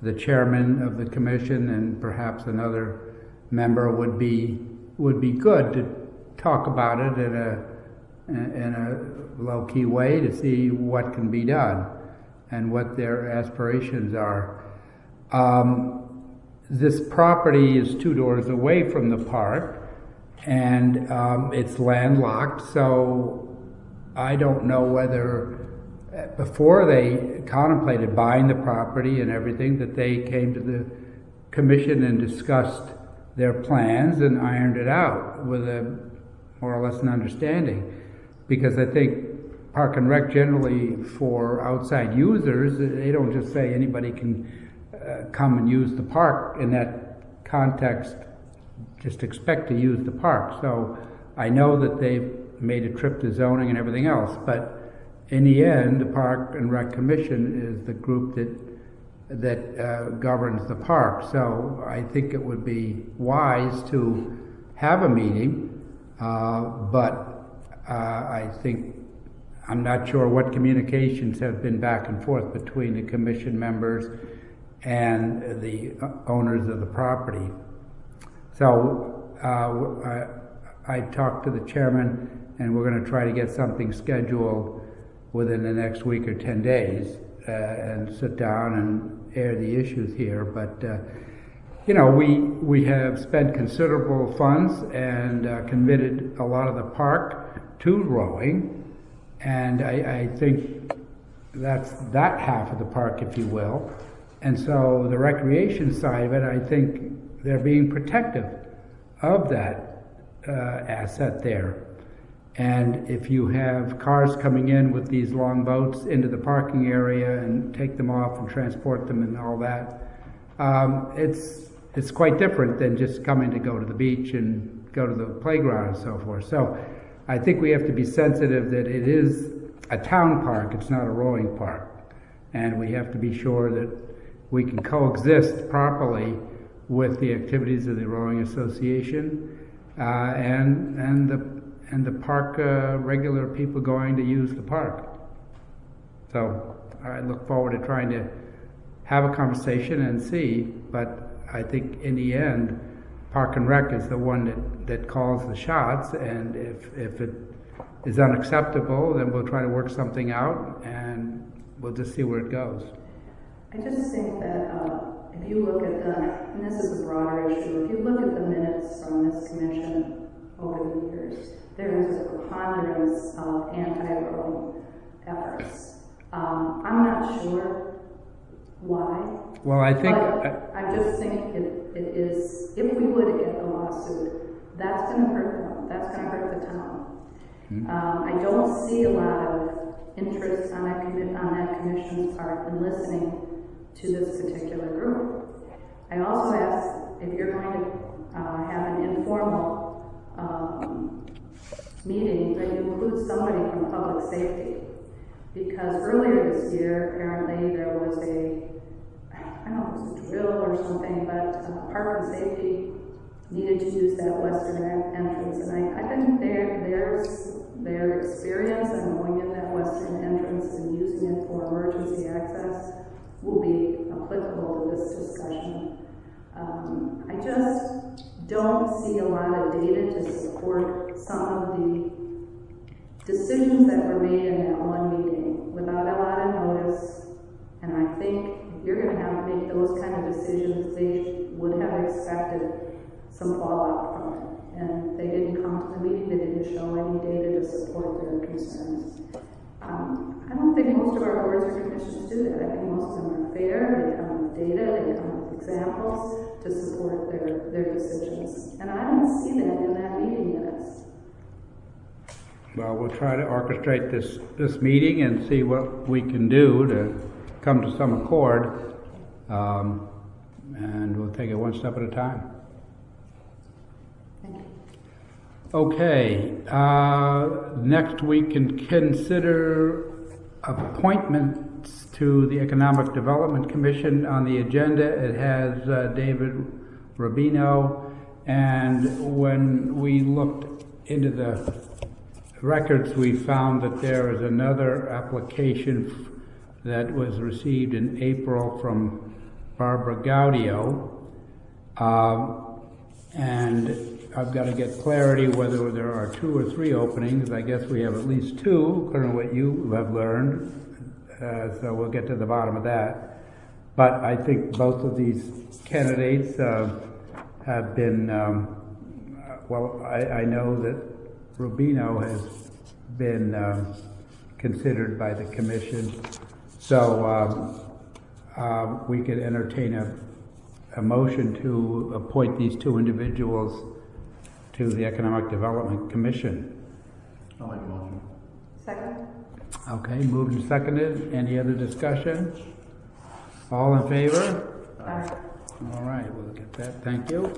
the chairman of the commission and perhaps another member would be good to talk about it in a low-key way to see what can be done and what their aspirations are. This property is 2 doors away from the park, and it's landlocked, so I don't know whether before they contemplated buying the property and everything that they came to the commission and discussed their plans and ironed it out with a more or less an understanding. Because I think Park and Rec generally for outside users, they don't just say anybody can come and use the park. In that context, just expect to use the park. So I know that they've made a trip to zoning and everything else, but in the end, the Park and Rec Commission is the group that governs the park. So I think it would be wise to have a meeting, but I think I'm not sure what communications have been back and forth between the commission members and the owners of the property. So I talked to the chairman, and we're going to try to get something scheduled within the next week or 10 days and sit down and air the issues here. But you know, we have spent considerable funds and committed a lot of the park to rowing, and I think that's that half of the park, if you will. And so the recreation side of it, I think they're being protective of that asset there. And if you have cars coming in with these long boats into the parking area and take them off and transport them and all that, it's quite different than just coming to go to the beach and go to the playground and so forth. So I think we have to be sensitive that it is a town park, it's not a rowing park. And we have to be sure that we can coexist properly with the activities of the Rowing Association and the park regular people going to use the park. So I look forward to trying to have a conversation and see, but I think in the end, Park and Rec is the one that calls the shots, and if it is unacceptable, then we'll try to work something out, and we'll just see where it goes. I just think that if you look at and this is a broader issue, if you look at the minutes from this commission over the years, there is a preponderance of anti-rowing efforts. I'm not sure why. Well, I think... But I just think it is, if we would get a lawsuit, that's going to hurt them. That's going to hurt the town. Mm-hmm. I don't see a lot of interest on that commission's part in listening to this particular group. I also ask if you're going to have an informal meeting that you include somebody from public safety, because earlier this year apparently there was I don't know if it was a drill or something, but Park and Safety needed to use that western entrance, and I think their experience in going in that western entrance and using it for emergency access will be applicable to this discussion. I just don't see a lot of data to support some of the decisions that were made in that one meeting without a lot of notice, and I think if you're going to have to make those kind of decisions, they would have expected some fallout from it. And they didn't come to the meeting, they didn't show any data to support their concerns. I don't think most of our boards or commissions do that. I think most of them are fair, they come with data, they come with examples to support their decisions. And I don't see that in that meeting minutes. Well, we'll try to orchestrate this meeting and see what we can do to come to some accord, and we'll take it one step at a time. Okay, next we can consider appointments to the Economic Development Commission. On the agenda, it has David Rubino, and when we looked into the records, we found that there is another application that was received in April from Barbara Gaudio, and I've got to get clarity whether there are 2 or 3 openings. I guess we have at least 2, according to what you have learned, so we'll get to the bottom of that. But I think both of these candidates have been, I know that Rubino has been considered by the commission, so we could entertain a motion to appoint these 2 individuals to the Economic Development Commission. I'll make a motion. Second? Okay, moved and seconded. Any other discussion? All in favor? Aye. All right, we'll get that. Thank you.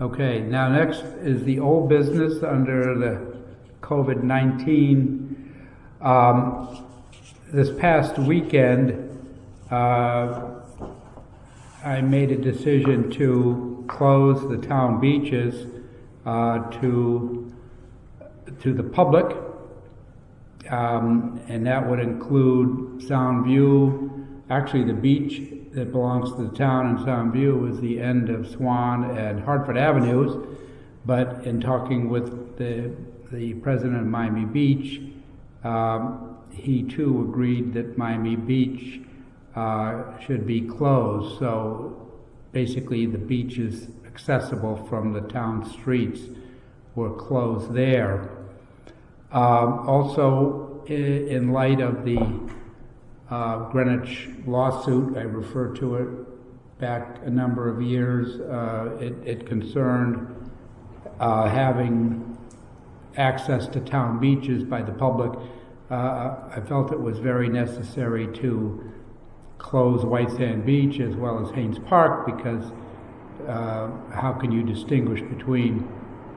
Okay, now next is the old business under the COVID-19. This past weekend, I made a decision to close the town beaches to the public, and that would include Sound View. Actually, the beach that belongs to the town in Sound View is the end of Swan and Hartford Avenues, but in talking with the president of Miami Beach, he too agreed that Miami Beach should be closed. So basically the beaches accessible from the town streets were closed there. Also, in light of the Greenwich lawsuit, I referred to it back a number of years, it concerned having access to town beaches by the public. I felt it was very necessary to close White Sand Beach as well as Haynes Park, because how can you distinguish between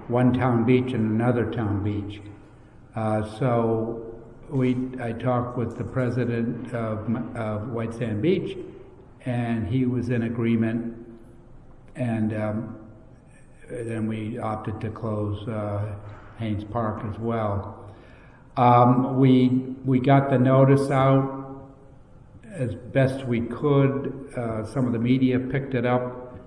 one town beach and another town beach? So I talked with the president of White Sand Beach, and he was in agreement, and then we opted to close Haynes Park as well. We got the notice out as best we could. Some of the media picked it up,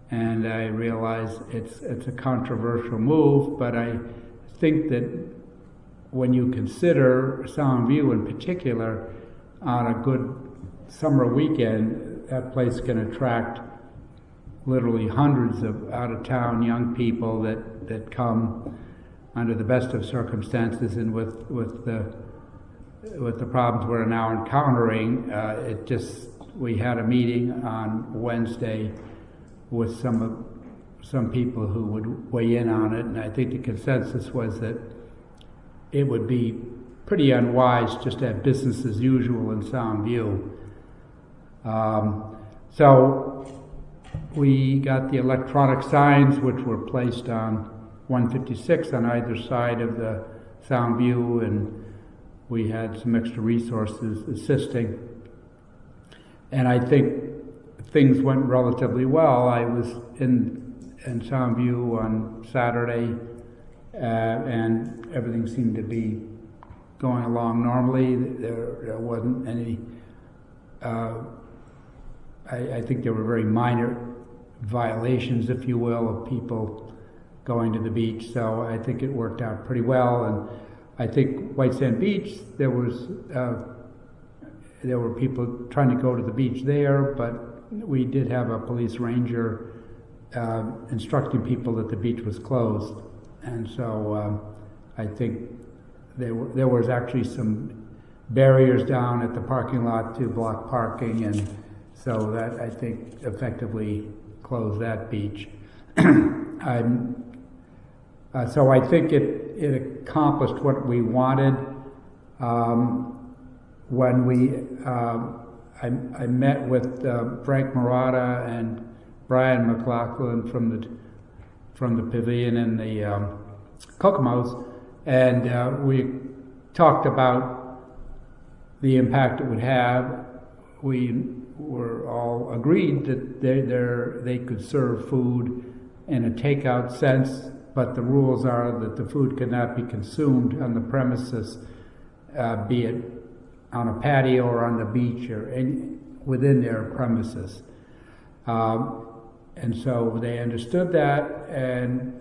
and I realize it's a controversial move, but I think that when you consider Sound View in particular, on a good summer weekend, that place can attract literally hundreds of out-of-town young people that come under the best of circumstances, and with the problems we're now encountering, we had a meeting on Wednesday with some people who would weigh in on it, and I think the consensus was that it would be pretty unwise just to have business as usual in Sound View. So we got the electronic signs, which were placed on 156 on either side of the Sound View, and we had some extra resources assisting. And I think things went relatively well. I was in Sound View on Saturday, and everything seemed to be going along normally. There wasn't any, I think there were very minor violations, if you will, of people going to the beach, so I think it worked out pretty well. And I think White Sand Beach, there were people trying to go to the beach there, but we did have a police ranger instructing people that the beach was closed, and so I think there was actually some barriers down at the parking lot to block parking, and so that I think effectively closed that beach. So I think it accomplished what we wanted. When I met with Frank Murata and Brian McLaughlin from the pavilion and the Kokomo's, and we talked about the impact it would have. We were all agreed that they could serve food in a takeout sense, but the rules are that the food cannot be consumed on the premises, be it on a patio or on the beach or within their premises. And so they understood that, and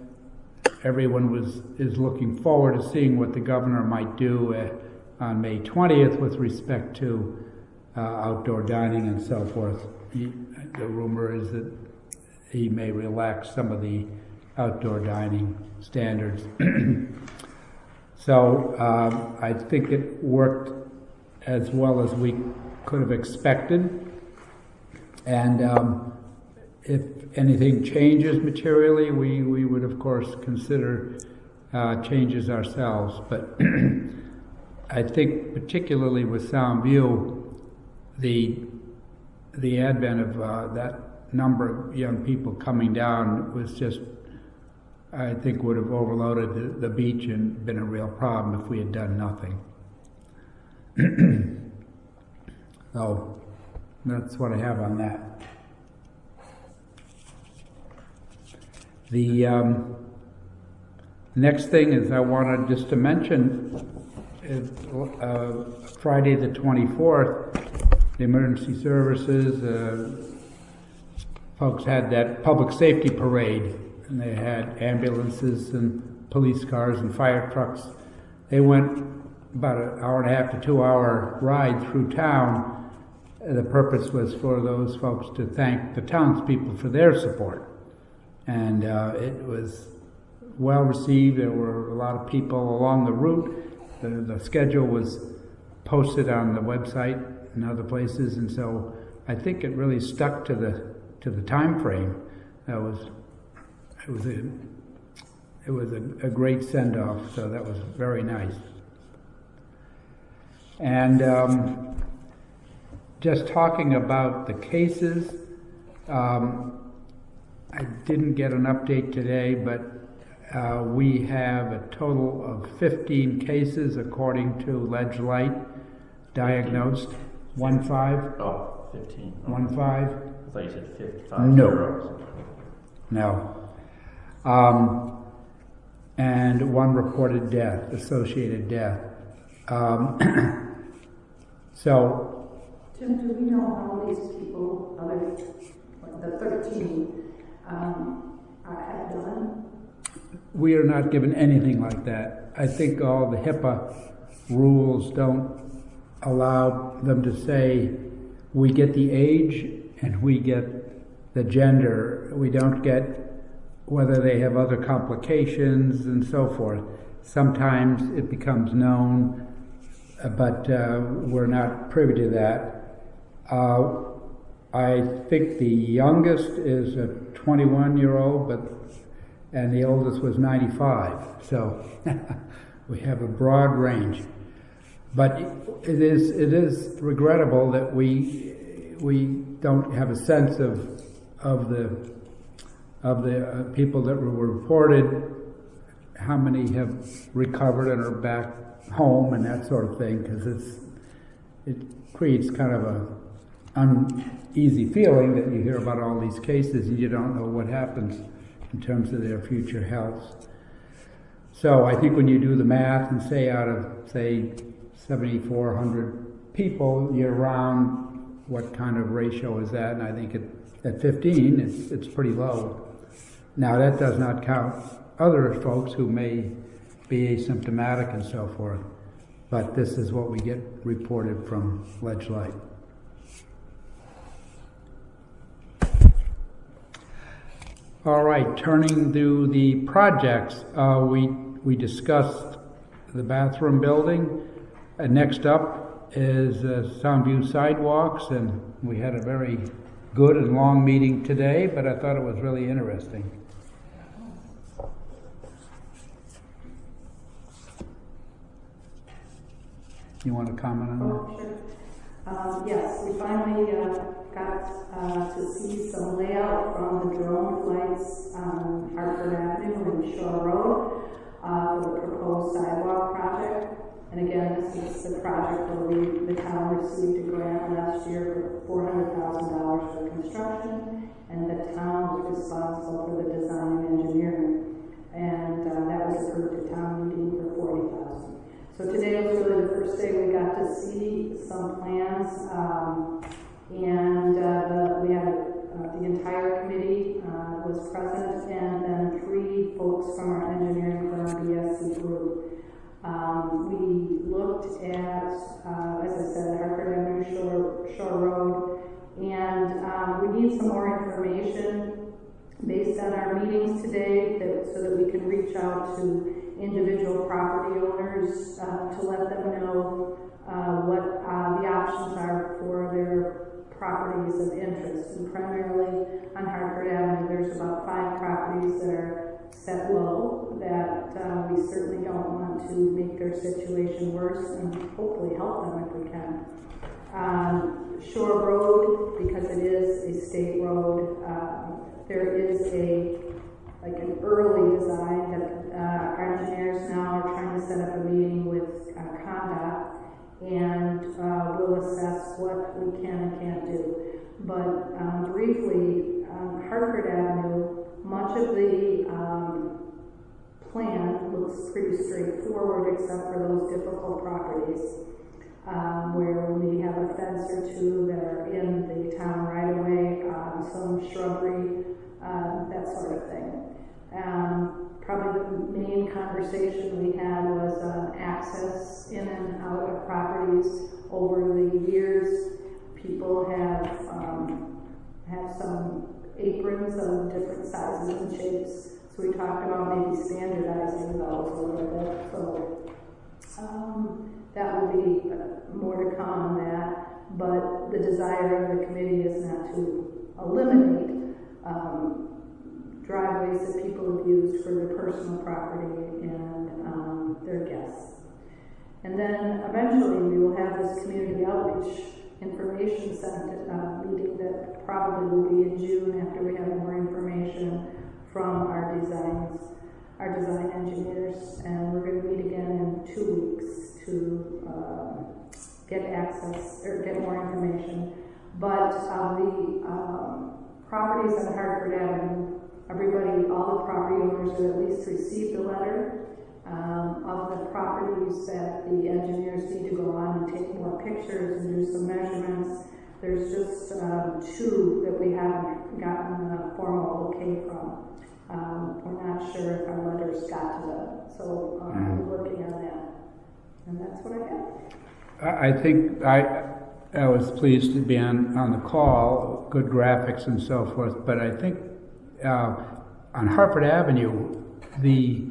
everyone is looking forward to seeing what the governor might do on May 20th with respect to outdoor dining and so forth. The rumor is that he may relax some of the outdoor dining standards. So I think it worked as well as we could have expected. And if anything changes materially, we would of course consider changes ourselves. But I think particularly with Soundview, the advent of that number of young people coming down was just, I think, would have overloaded the beach and been a real problem if we had done nothing. So that's what I have on that. The next thing is I wanted just to mention Friday the 24th, the emergency services folks had that public safety parade, and they had ambulances and police cars and fire trucks. They went about an hour and a half to 2 hour ride through town. The purpose was for those folks to thank the townspeople for their support. And it was well received. There were a lot of people along the route. The schedule was posted on the website and other places, and so I think it really stuck to the time frame. It was a great send-off, so that was very nice. And just talking about the cases, I didn't get an update today, but we have a total of 15 cases according to Ledge Light diagnosed. 15. Oh, 15. 15. I thought you said 55. No. No. And one reported death, associated death. So. Tim, do we know how these people, the 13, have done? We are not given anything like that. I think all the HIPAA rules don't allow them to say we get the age and we get the gender. We don't get whether they have other complications and so forth. Sometimes it becomes known, but we're not privy to that. I think the youngest is a 21-year-old, and the oldest was 95. So we have a broad range. But it is regrettable that we don't have a sense of the people that were reported, how many have recovered and are back home and that sort of thing, because it creates kind of a uneasy feeling that you hear about all these cases and you don't know what happens in terms of their future health. So I think when you do the math and say out of, say, 7,400 people year-round, what kind of ratio is that? And I think at 15, it's pretty low. Now, that does not count other folks who may be asymptomatic and so forth, but this is what we get reported from Ledge Light. All right, turning to the projects, we discussed the bathroom building. Next up is Soundview sidewalks, and we had a very good and long meeting today, but I thought it was really interesting. You want to comment on that? Oh, sure. Yes, we finally got to see some layout from the drone flights on Hartford Avenue and Shore Road for the proposed sidewalk project. And again, this is the project where the town received a grant last year for $400,000 for construction, and the town was responsible for the design and engineering. And that was approved at town meeting for $40,000. So today was really the first day we got to see some plans, and we had the entire committee was present, and then 3 folks from our engineering firm, BSC Group. We looked at, as I said, Hartford Avenue, Shore Road, and we need some more information based on our meetings today so that we can reach out to individual property owners to let them know what the options are for their properties of interest. And primarily on Hartford Avenue, there's about 5 properties that are set low that we certainly don't want to make their situation worse, and hopefully help them if we can. Shore Road, because it is a state road, there is an early design that our engineers now are trying to set up a meeting with CONDOT, and we'll assess what we can and can't do. But briefly, Hartford Avenue, much of the plan looks pretty straightforward except for those difficult properties where we have a fence or 2 that are in the town right away, some shrubbery, that sort of thing. Probably the main conversation we had was access in and out of properties. Over the years, people have some aprons of different sizes and shapes. So we talked about maybe standardizing those a little bit. So that will be more to come on that. But the desire of the committee is not to eliminate driveways that people have used for their personal property and their guests. And then eventually we will have this community outreach information center meeting that probably will be in June after we have more information from our design engineers, and we're going to meet again in 2 weeks to get access or get more information. But the properties on Hartford Avenue, all the property owners have at least received a letter. Of the properties that the engineers need to go on and take more pictures and do some measurements, there's just 2 that we haven't gotten a formal okay from. We're not sure if our letters got to them, so we're working on that. And that's what I have. I think I was pleased to be on the call, good graphics and so forth, but I think on Hartford Avenue, the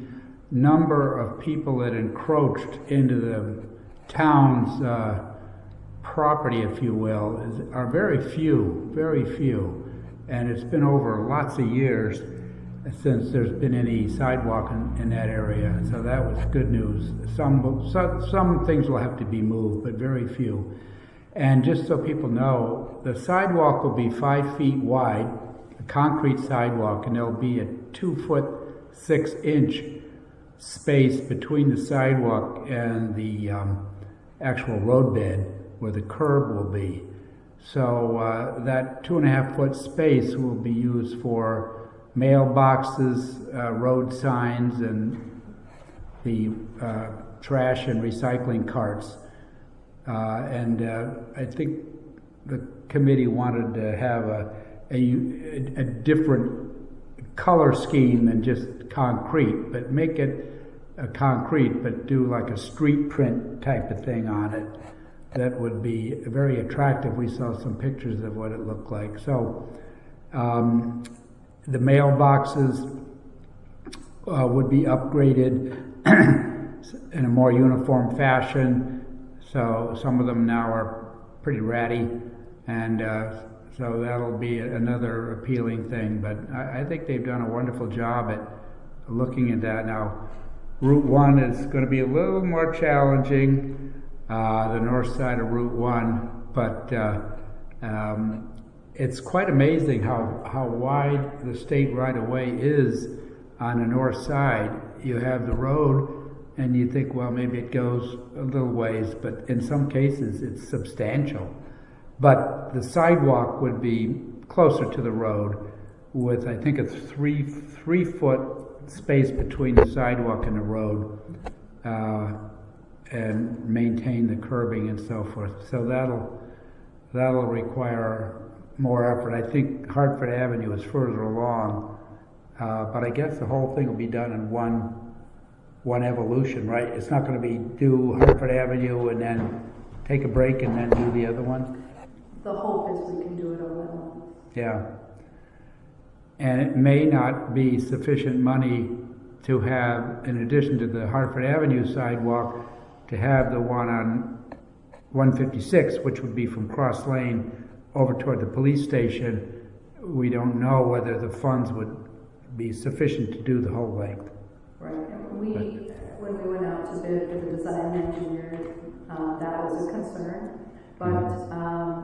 number of people that encroached into the town's property, if you will, are very few. And it's been over lots of years since there's been any sidewalk in that area. So that was good news. Some things will have to be moved, but very few. And just so people know, the sidewalk will be 5 feet wide, a concrete sidewalk, and there'll be a 2-foot 6-inch space between the sidewalk and the actual roadbed where the curb will be. So that 2.5-foot space will be used for mailboxes, road signs, and the trash and recycling carts. And I think the committee wanted to have a different color scheme than just concrete, but make it a concrete, but do like a street print type of thing on it. That would be very attractive. We saw some pictures of what it looked like. So the mailboxes would be upgraded in a more uniform fashion. So some of them now are pretty ratty, and so that'll be another appealing thing. But I think they've done a wonderful job at looking at that. Now, Route 1 is going to be a little more challenging, the north side of Route 1, but it's quite amazing how wide the state right-of-way is on the north side. You have the road, and you think, well, maybe it goes a little ways, but in some cases it's substantial. But the sidewalk would be closer to the road with, I think, a three foot space between the sidewalk and the road, and maintain the curbing and so forth. So that'll require more effort. I think Hartford Avenue is further along, but I guess the whole thing will be done in one evolution, right? It's not going to be do Hartford Avenue and then take a break and then do the other one. The hope is we can do it all at once. Yeah. And it may not be sufficient money to have, in addition to the Hartford Avenue sidewalk, to have the one on 156, which would be from Cross Lane over toward the police station. We don't know whether the funds would be sufficient to do the whole length. Right. And when we went out to bid for the design engineer, that was a concern. But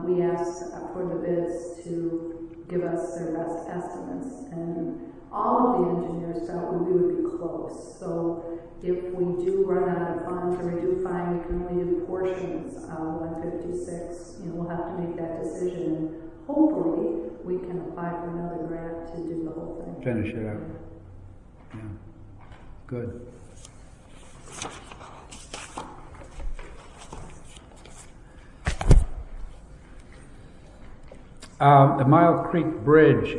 we asked for the bids to give us their best estimates, and all of the engineers felt we would be close. So if we do run out of funds or we do find we can only do portions of 156, we'll have to make that decision. And hopefully we can apply for another grant to do the whole thing. Finish it up. Yeah. Good. The Mile Creek Bridge,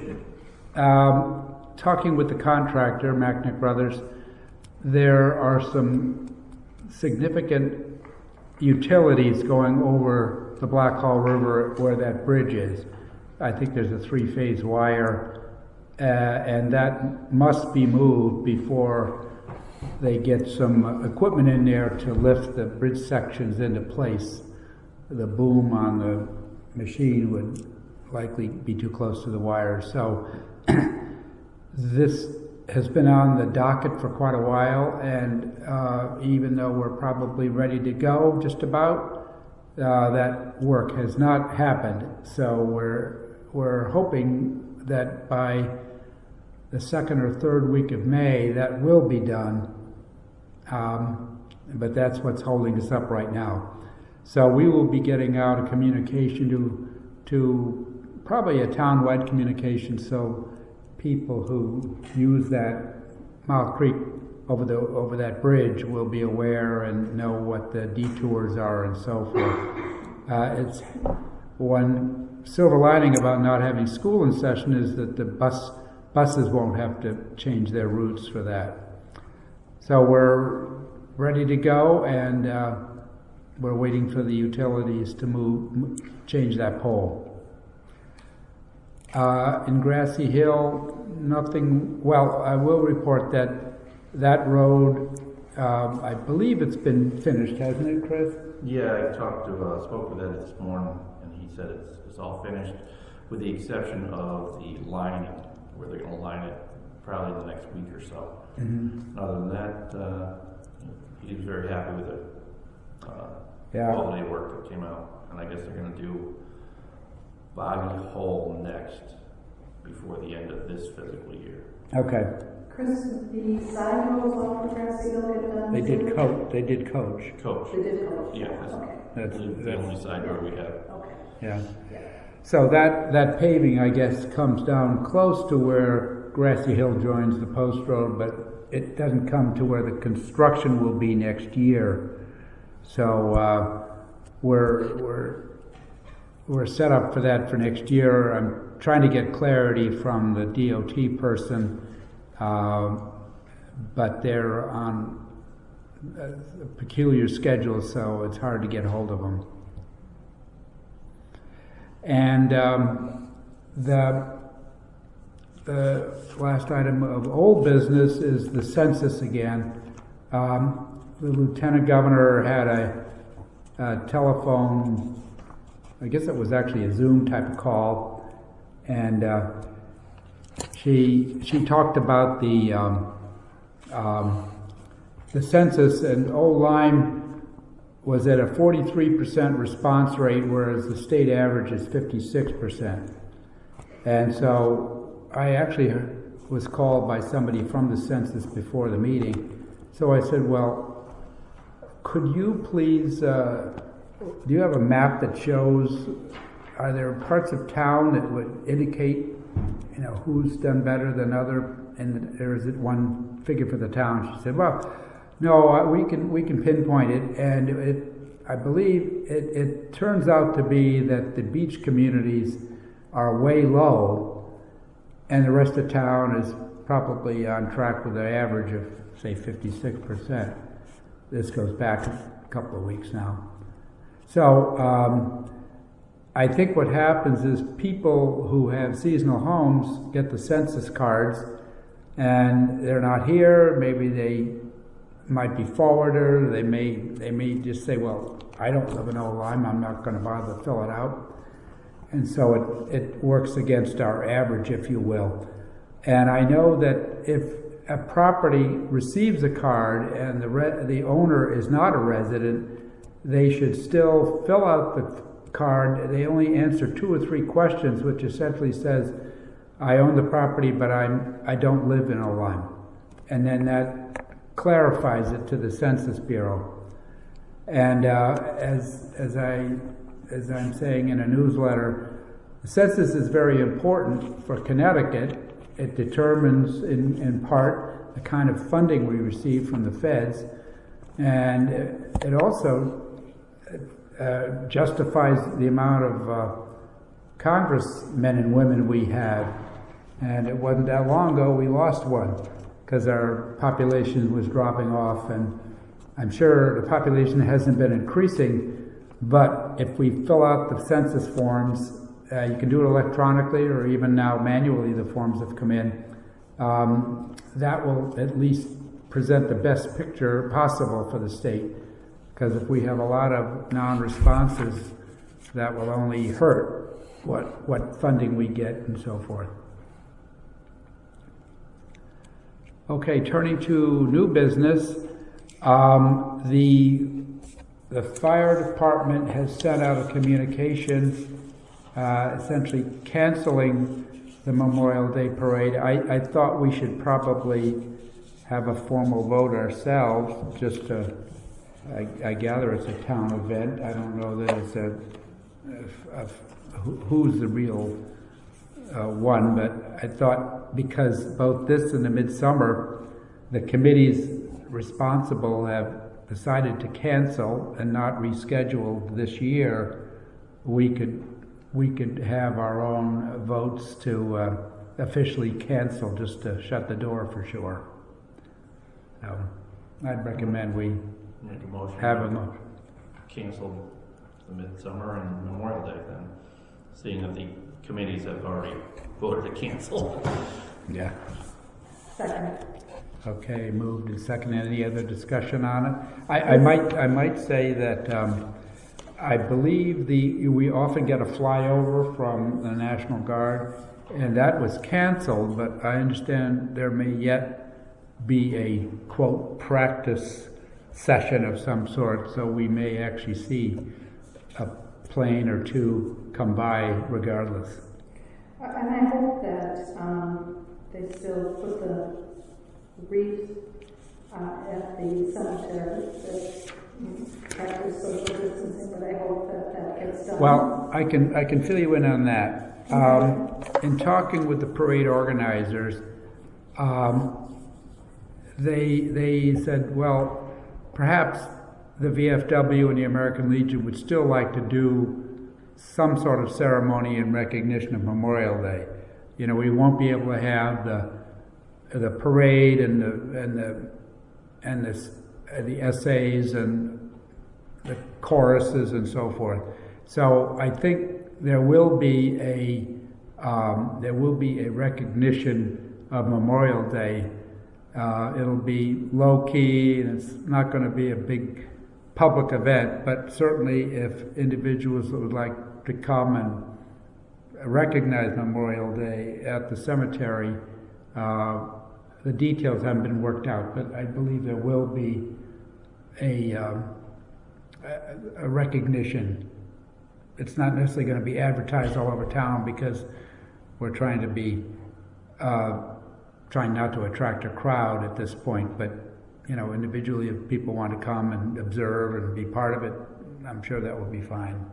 talking with the contractor, Macknick Brothers, there are some significant utilities going over the Black Hall River where that bridge is. I think there's a 3-phase wire, and that must be moved before they get some equipment in there to lift the bridge sections into place. The boom on the machine would likely be too close to the wires. So this has been on the docket for quite a while, and even though we're probably ready to go just about, that work has not happened. So we're hoping that by the second or third week of May that will be done, but that's what's holding us up right now. So we will be getting out a communication to probably a town-wide communication, so people who use that Mile Creek over that bridge will be aware and know what the detours are and so forth. It's one silver lining about not having school in session is that the buses won't have to change their routes for that. So we're ready to go, and we're waiting for the utilities to change that pole. In Grassy Hill, nothing. Well, I will report that road, I believe it's been finished, hasn't it, Chris? Yeah, I spoke with Ed this morning, and he said it's all finished, with the exception of the lining, where they're going to line it probably the next week or so. Mm-hmm. Other than that, he's very happy with it. All the day work that came out, and I guess they're going to do Boggy Hole next, before the end of this physical year. Okay. Chris, the side roads off the Grassy Hill get done? They did coach. They did coach. Yeah, Okay. that's the only side road we have. Okay. Yeah. So that paving, I guess, comes down close to where Grassy Hill joins the post road, but it doesn't come to where the construction will be next year. So we're set up for that for next year. I'm trying to get clarity from the DOT person, but they're on a peculiar schedule, so it's hard to get hold of them. And the last item of old business is the census again. The Lieutenant Governor had a telephone, I guess it was actually a Zoom type of call, and she talked about the census, and Old Lyme was at a 43% response rate, whereas the state average is 56%. And so I actually was called by somebody from the census before the meeting. So I said, well, could you please, do you have a map that shows, are there parts of town that would indicate, who's done better than other, and or is it one figure for the town? She said, well, no, we can pinpoint it, and I believe it turns out to be that the beach communities are way low, and the rest of town is probably on track with an average of, say, 56%. This goes back a couple of weeks now. So I think what happens is people who have seasonal homes get the census cards, and they're not here. Maybe they might be forwarder. They may just say, well, I don't live in Old Lyme, I'm not going to bother to fill it out. And so it works against our average, if you will. And I know that if a property receives a card and the owner is not a resident, they should still fill out the card. They only answer 2 or 3 questions, which essentially says, I own the property, but I don't live in Old Lyme. And then that clarifies it to the Census Bureau. And as I'm saying in a newsletter, the census is very important for Connecticut. It determines in part the kind of funding we receive from the feds, and it also justifies the amount of congressmen and women we have. And it wasn't that long ago we lost one because our population was dropping off, and I'm sure the population hasn't been increasing, but if we fill out the census forms, you can do it electronically or even now manually, the forms have come in. That will at least present the best picture possible for the state, because if we have a lot of non-responses, that will only hurt what funding we get and so forth. Okay, turning to new business, the fire department has sent out a communication essentially canceling the Memorial Day parade. I thought we should probably have a formal vote ourselves, just to, I gather it's a town event. I don't know that it's who's the real one, but I thought because both this and the midsummer, the committees responsible have decided to cancel and not reschedule this year, we could have our own votes to officially cancel, just to shut the door for sure. So I'd recommend we Make a motion. have a motion. Cancel the midsummer and Memorial Day then, seeing that the committees have already voted to cancel. Yeah. Second. Okay, moved and seconded. Any other discussion on it? I might say that I believe we often get a flyover from the National Guard, and that was canceled, but I understand there may yet be a, quote, practice session of some sort, so we may actually see a plane or two come by regardless. And I hope that they still put the wreath at the cemetery, that practice social distancing, but I hope that gets done. Well, I can fill you in on that. In talking with the parade organizers, they said, well, perhaps the VFW and the American Legion would still like to do some sort of ceremony in recognition of Memorial Day. You know, we won't be able to have the parade and the essays and the choruses and so forth. So I think there will be a recognition of Memorial Day. It'll be low key, and it's not going to be a big public event, but certainly if individuals would like to come and recognize Memorial Day at the cemetery, the details haven't been worked out, but I believe there will be a recognition. It's not necessarily going to be advertised all over town because we're trying to be, trying not to attract a crowd at this point, but, you know, individually, if people want to come and observe and be part of it, I'm sure that will be fine.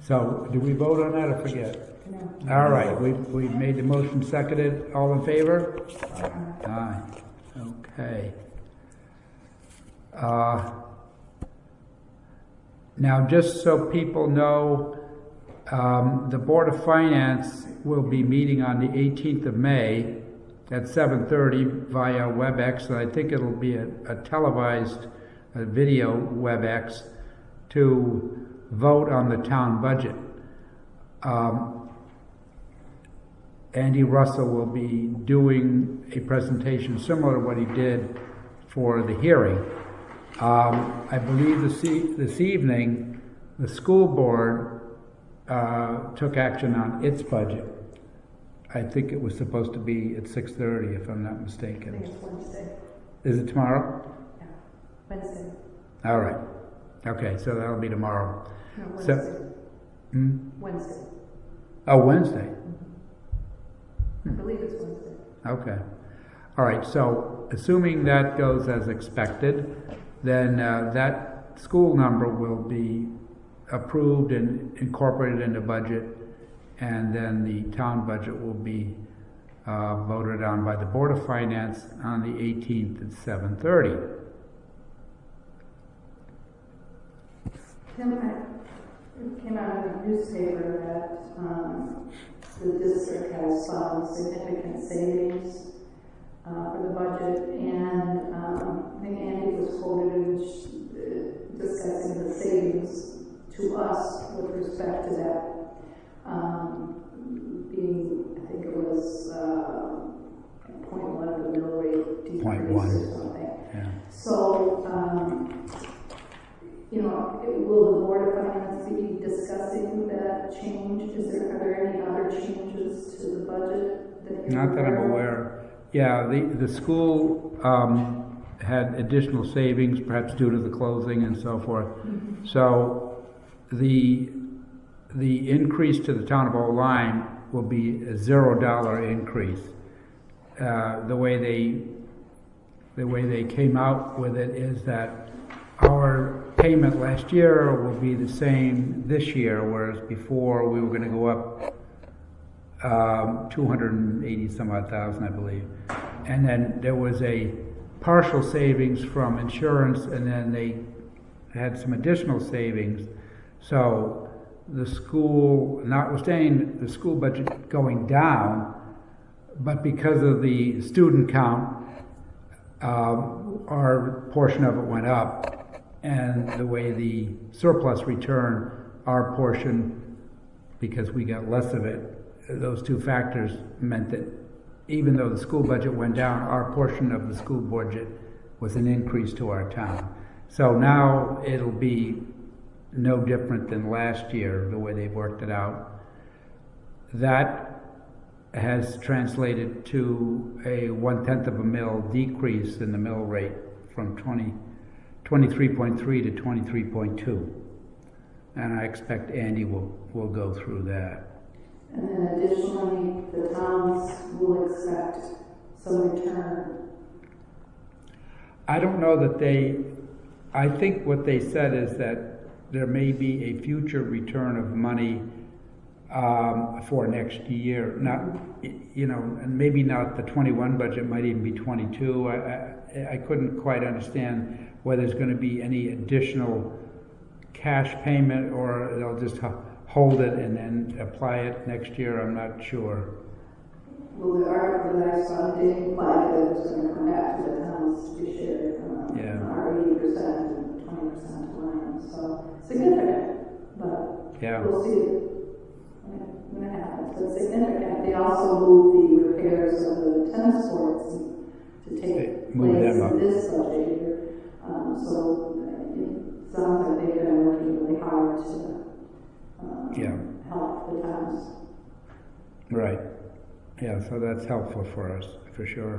So, do we vote on that or forget? No. All right, we made the motion, seconded. All in favor? Aye. Okay. Now, just so people know, the Board of Finance will be meeting on the 18th of May at 7:30 via WebEx, and I think it'll be a televised video WebEx to vote on the town budget. Andy Russell will be doing a presentation similar to what he did for the hearing. I believe this evening, the school board took action on its budget. I think it was supposed to be at 6:30, if I'm not I think mistaken. it's Wednesday. Is it tomorrow? Yeah, Wednesday. All right. Okay, so that'll be tomorrow. No, So- Wednesday. Wednesday. Oh, Wednesday. I believe it's Wednesday. Okay. All right, so assuming that goes as expected, then that school number will be approved and incorporated in the budget, and then the town budget will be voted on by the Board of Finance on the 18th at 7:30. Tim, it came out in the newspaper that the district has found significant savings for the budget, and I think Andy was quoted in discussing the savings to us with respect to that being, I think it was 0.1 of the mill rate decrease 0.1. or something. Yeah. So, you know, will the Board of Finance be discussing that change? Are there any other changes to the budget that you're Not that I'm of? aware. Yeah, the school had additional savings, perhaps due to the closing and so forth. Mm-hmm. So the increase to the town of Old Lyme will be a $0 increase. The way they came out with it is that our payment last year will be the same this year, whereas before we were going to go up 280 some odd thousand, I believe. And then there was a partial savings from insurance, and then they had some additional savings. So the school, notwithstanding the school budget going down, but because of the student count, our portion of it went up. And the way the surplus returned, our portion, because we got less of it, those two factors meant that even though the school budget went down, our portion of the school budget was an increase to our town. So now it'll be no different than last year, the way they worked it out. That has translated to a 1/10 of a mil decrease in the mill rate from 23.3 to 23.2. And I expect Andy will go through that. And then additionally, the towns will expect some return. I don't know that I think what they said is that there may be a future return of money for next year. Not, you know, and maybe not the 21 budget, might even be 22. I couldn't quite understand whether there's going to be any additional cash payment or they'll just hold it and then apply it next year. I'm not sure. Well, the article that I saw did imply that it was going to come back to the towns to be shared our 80% and 20% to Lyme. So significant, but Yeah. we'll see when it happens. But significant. They also moved the repairs of the tennis courts to take Move place them up. in this budget year. So it sounds like they've been working really hard to help the towns. Right. Yeah, so that's helpful for us, for sure.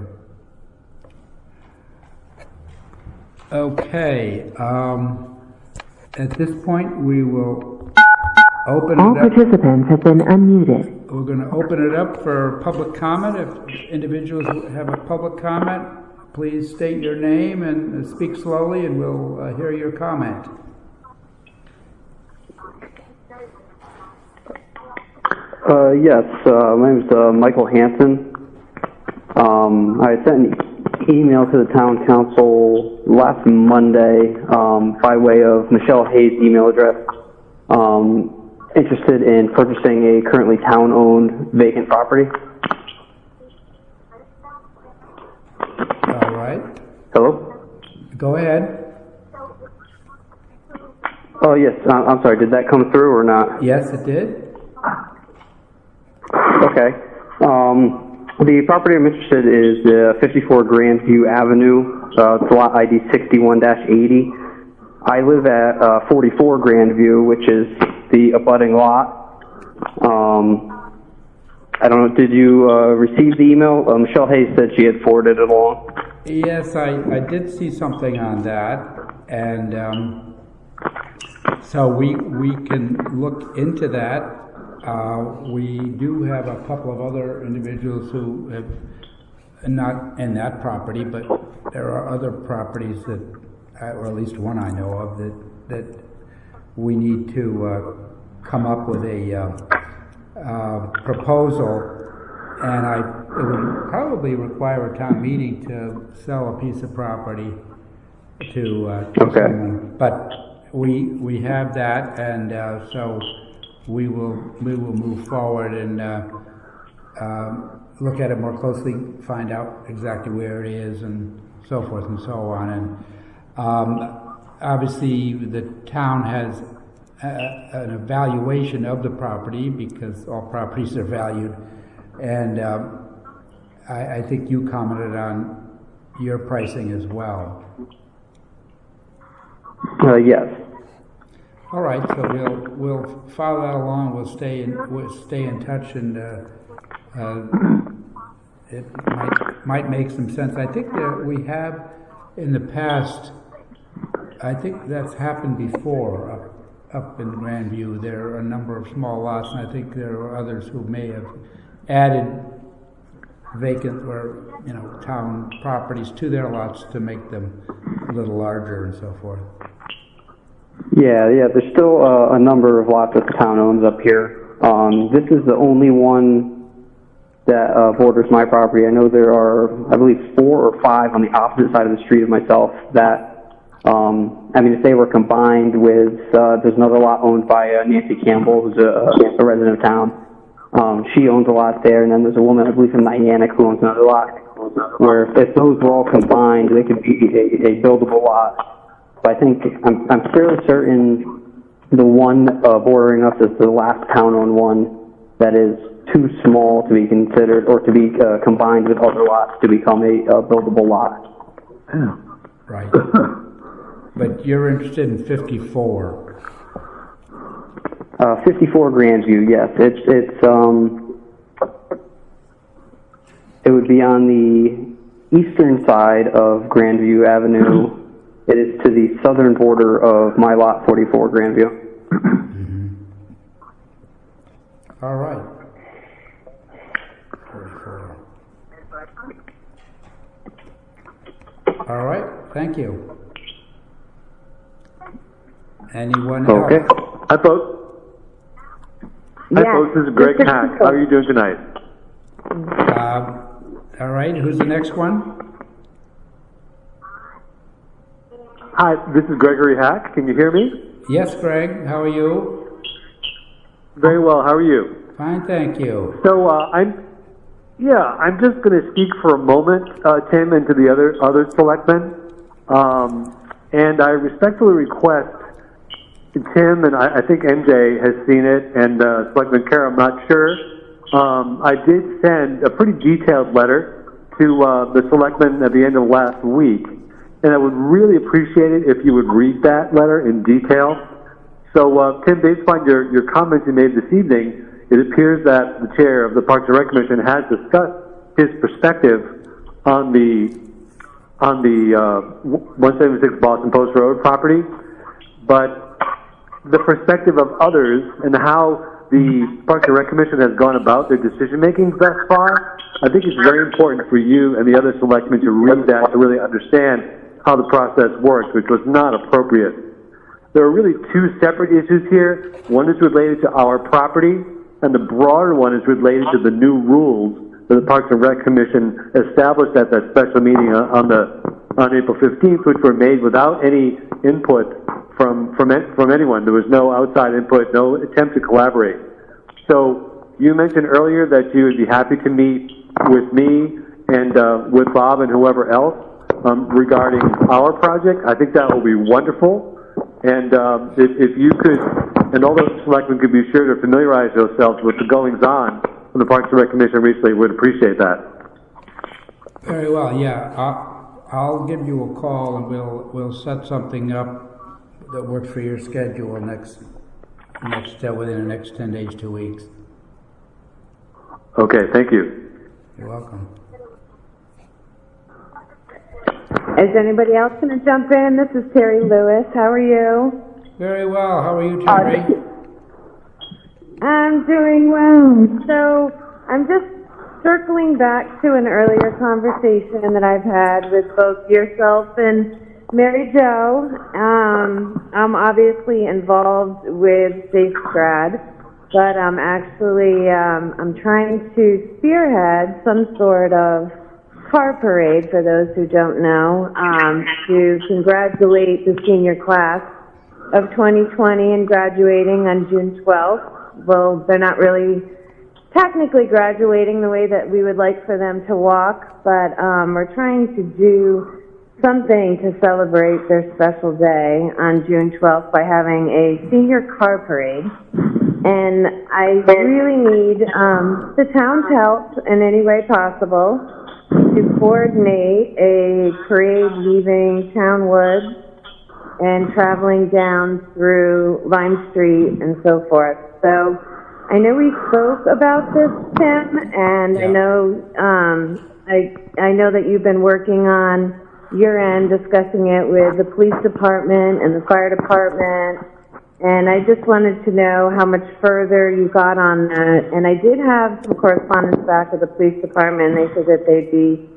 Okay, at this point we will open All it up. participants have been unmuted. We're going to open it up for public comment. If individuals have a public comment, please state your name and speak slowly, and we'll hear your comment. Yes, my name is Michael Hansen. I sent an email to the town council last Monday by way of Michelle Hayes' email address, interested in purchasing a currently town-owned vacant property. All right. Hello? Go ahead. Oh, yes, I'm sorry, did that come through or not? Yes, it did. Okay. The property I'm interested in is 54 Grandview Avenue. It's lot ID 61-80. I live at 44 Grandview, which is the abutting lot. I don't know, did you receive the email? Michelle Hayes said she had forwarded it along. Yes, I did see something on that, and so we can look into that. We do have a couple of other individuals who have, not in that property, but there are other properties that, or at least one I know of, that we need to come up with a proposal, and it would probably require a town meeting to sell a piece of property to someone. But we have that, and so we will move forward and look at it more closely, find out exactly where it is, and so forth and so on. And obviously, the town has an evaluation of the property, because all properties are valued, and I think you commented on your pricing as well. Yes. All right, so we'll follow that along. We'll stay in touch, and it might make some sense. I think that we have in the past. I think that's happened before up in Grandview. There are a number of small lots, and I think there are others who may have added vacant or town properties to their lots to make them a little larger and so forth. Yeah, there's still a number of lots that the town owns up here. This is the only one that borders my property. I know there are, I believe, 4 or 5 on the opposite side of the street of myself that, if they were combined with, there's another lot owned by Nancy Campbell, who's a resident of town. She owns a lot there, and then there's a woman, I believe, from Niantic, who owns another lot, where if those were all combined, they could be a buildable lot. But I think, I'm fairly certain the one bordering us is the last town-owned one that is too small to be considered or to be combined with other lots to become a buildable lot. Right. But you're interested in 54. 54 Grandview, yes. It would be on the eastern side of Grandview Avenue. It is to the southern border of my lot, 44 Grandview. Mm-hmm. All right. 44. All right. Thank you. Anyone else? Okay. Hi, folks. Hi, folks. This is Greg Hack. How are you doing tonight? All right. Who's the next one? Hi, this is Gregory Hack. Can you hear me? Yes, Greg. How are you? Very well. How are you? Fine, thank you. So I'm just going to speak for a moment, Tim, and to the other selectmen. And I respectfully request Tim, and I think MJ has seen it, and Selectman Kerr, I'm not sure. I did send a pretty detailed letter to the selectmen at the end of last week. And I would really appreciate it if you would read that letter in detail. So, Tim, based upon your comments you made this evening, it appears that the chair of the Parks and Rec Commission has discussed his perspective on the 176 Boston Post Road property. But the perspective of others and how the Parks and Rec Commission has gone about their decision making thus far, I think it's very important for you and the other selectmen to read that to really understand how the process works, which was not appropriate. There are really two separate issues here. One is related to our property, and the broader one is related to the new rules that the Parks and Rec Commission established at that special meeting on April 15th, which were made without any input from anyone. There was no outside input, no attempt to collaborate. So you mentioned earlier that you would be happy to meet with me and with Bob and whoever else regarding our project. I think that will be wonderful. And if you could, and all those selectmen could be sure to familiarize yourselves with the goings-on from the Parks and Rec Commission recently, would appreciate that. Very well, yeah. I'll give you a call and we'll set something up that works for your schedule within the next 10 days, 2 weeks. Okay, thank you. You're welcome. Is anybody else going to jump in? This is Terry Lewis. How are you? Very well. How are you, Terry? I'm doing well. So I'm just circling back to an earlier conversation that I've had with both yourself and Mary Jo. I'm obviously involved with SafeGrad, but I'm trying to spearhead some sort of car parade, for those who don't know, to congratulate the senior class of 2020 and graduating on June 12th. Well, they're not really technically graduating the way that we would like for them to walk, but we're trying to do something to celebrate their special day on June 12th by having a senior car parade. And I really need the town's help in any way possible to coordinate a parade leaving Town Woods and traveling down through Lime Street and so forth. So I know we spoke about this, Tim, and yeah. I know that you've been working on your end, discussing it with the police department and the fire department, and I just wanted to know how much further you got on that. And I did have some correspondence back with the police department, and they said that they'd be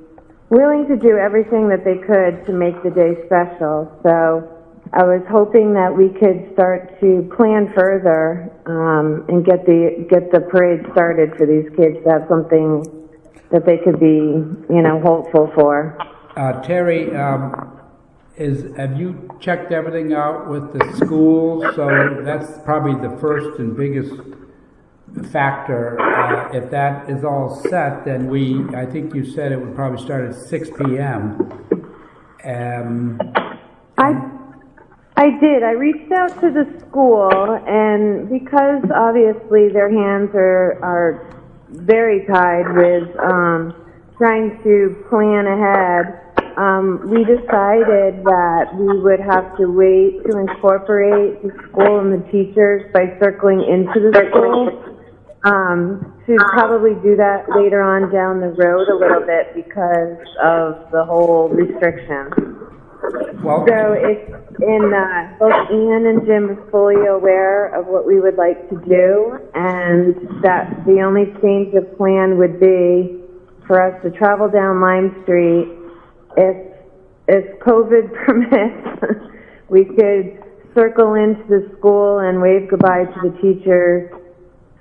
willing to do everything that they could to make the day special. So I was hoping that we could start to plan further and get the parade started for these kids to have something that they could be, hopeful for. Terry, have you checked everything out with the schools? So that's probably the first and biggest factor. If that is all set, then I think you said it would probably start at 6 p.m. I did. I reached out to the school, and because obviously their hands are very tied with trying to plan ahead, we decided that we would have to wait to incorporate the school and the teachers by circling into the school. To probably do that later on down the road a little bit because of the whole restrictions. Well, so it's both Ian and Jim are fully aware of what we would like to do, and that the only change of plan would be for us to travel down Lime Street. If COVID permits, we could circle into the school and wave goodbye to the teachers,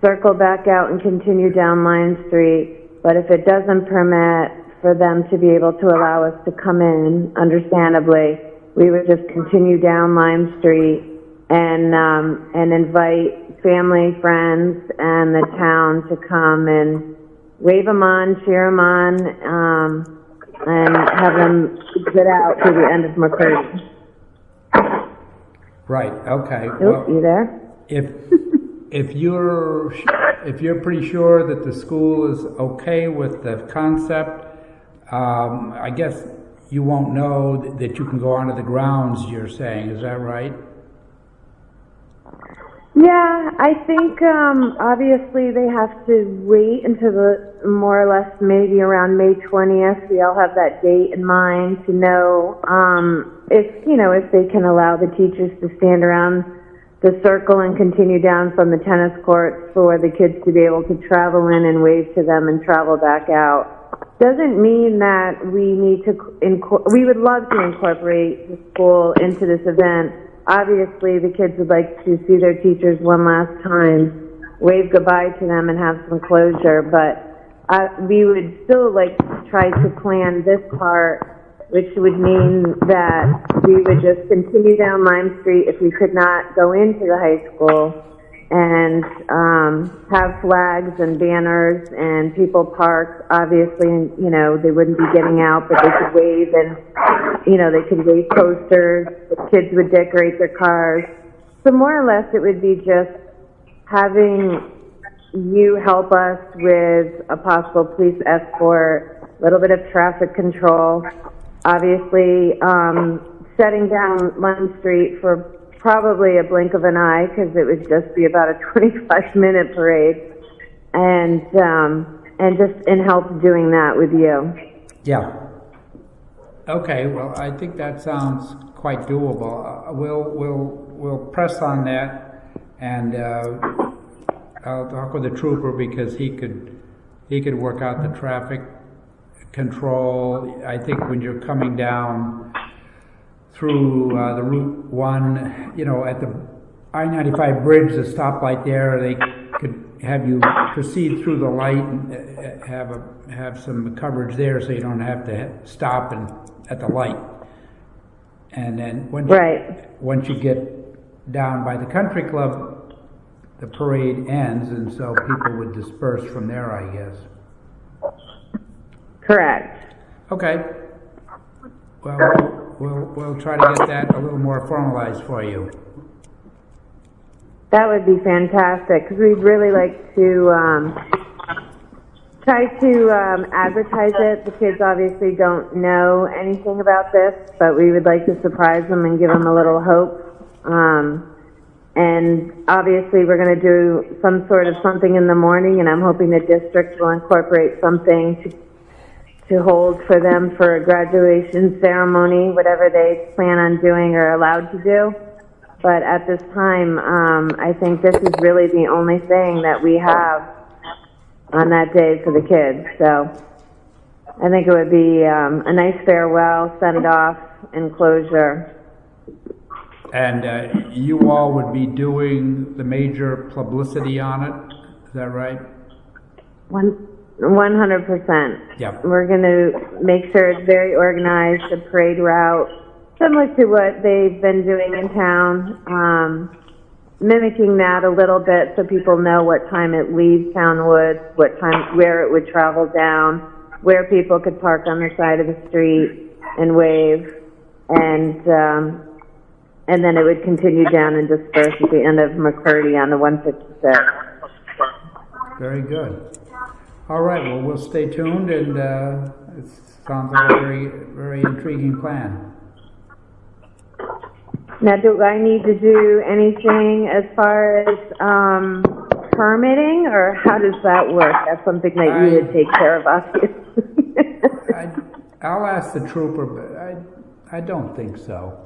circle back out and continue down Lime Street. But if it doesn't permit for them to be able to allow us to come in, understandably, we would just continue down Lime Street and invite family, friends, and the town to come and wave them on, cheer them on, and have them sit out to the end of McCurdy. Right. Okay. Well, you there? If you're pretty sure that the school is okay with the concept, I guess you won't know that you can go onto the grounds, you're saying. Is that right? Yeah, I think obviously they have to wait until more or less maybe around May 20th. We all have that date in mind to know if they can allow the teachers to stand around the circle and continue down from the tennis courts for the kids to be able to travel in and wave to them and travel back out. Doesn't mean that we need to, we would love to incorporate the school into this event. Obviously, the kids would like to see their teachers one last time, wave goodbye to them and have some closure, but we would still like to try to plan this part, which would mean that we would just continue down Lime Street if we could not go into the high school, and have flags and banners and people park. Obviously, you know, they wouldn't be getting out, but they could wave, and, you know, they could wave posters. The kids would decorate their cars. So more or less it would be just having you help us with a possible police escort, a little bit of traffic control, obviously shutting down Lime Street for probably a blink of an eye, because it would just be about a 25-minute parade, and just in help doing that with you. Yeah. Okay. Well, I think that sounds quite doable. We'll press on that, and I'll talk with the trooper, because he could work out the traffic control. I think when you're coming down through the Route 1, you know, at the I-95 bridge, the stoplight there, they could have you proceed through the light and have some coverage there, so you don't have to stop at the light. And then once you get down by the country club, the parade ends, and so people would disperse from there, I guess. Correct. Okay. Well, we'll try to get that a little more formalized for you. That would be fantastic, because we'd really like to try to advertise it. The kids obviously don't know anything about this, but we would like to surprise them and give them a little hope. And obviously we're going to do some sort of something in the morning, and I'm hoping the district will incorporate something to hold for them for a graduation ceremony, whatever they plan on doing or allowed to do. But at this time, I think this is really the only thing that we have on that day for the kids. So I think it would be a nice farewell, send off, and closure. And you all would be doing the major publicity on it, is that right? 100%. Yep. We're going to make sure it's very organized, the parade route, similar to what they've been doing in town, mimicking that a little bit so people know what time it leaves Town Woods, what time, where it would travel down, where people could park on the side of the street and wave, and then it would continue down and disperse at the end of McCurdy on the 156. Very good. All right, well, we'll stay tuned, and it sounds like a very, very intriguing plan. Now, do I need to do anything as far as permitting, or how does that work? That's something that you would take care of, obviously. I'll ask the trooper, but I don't think so.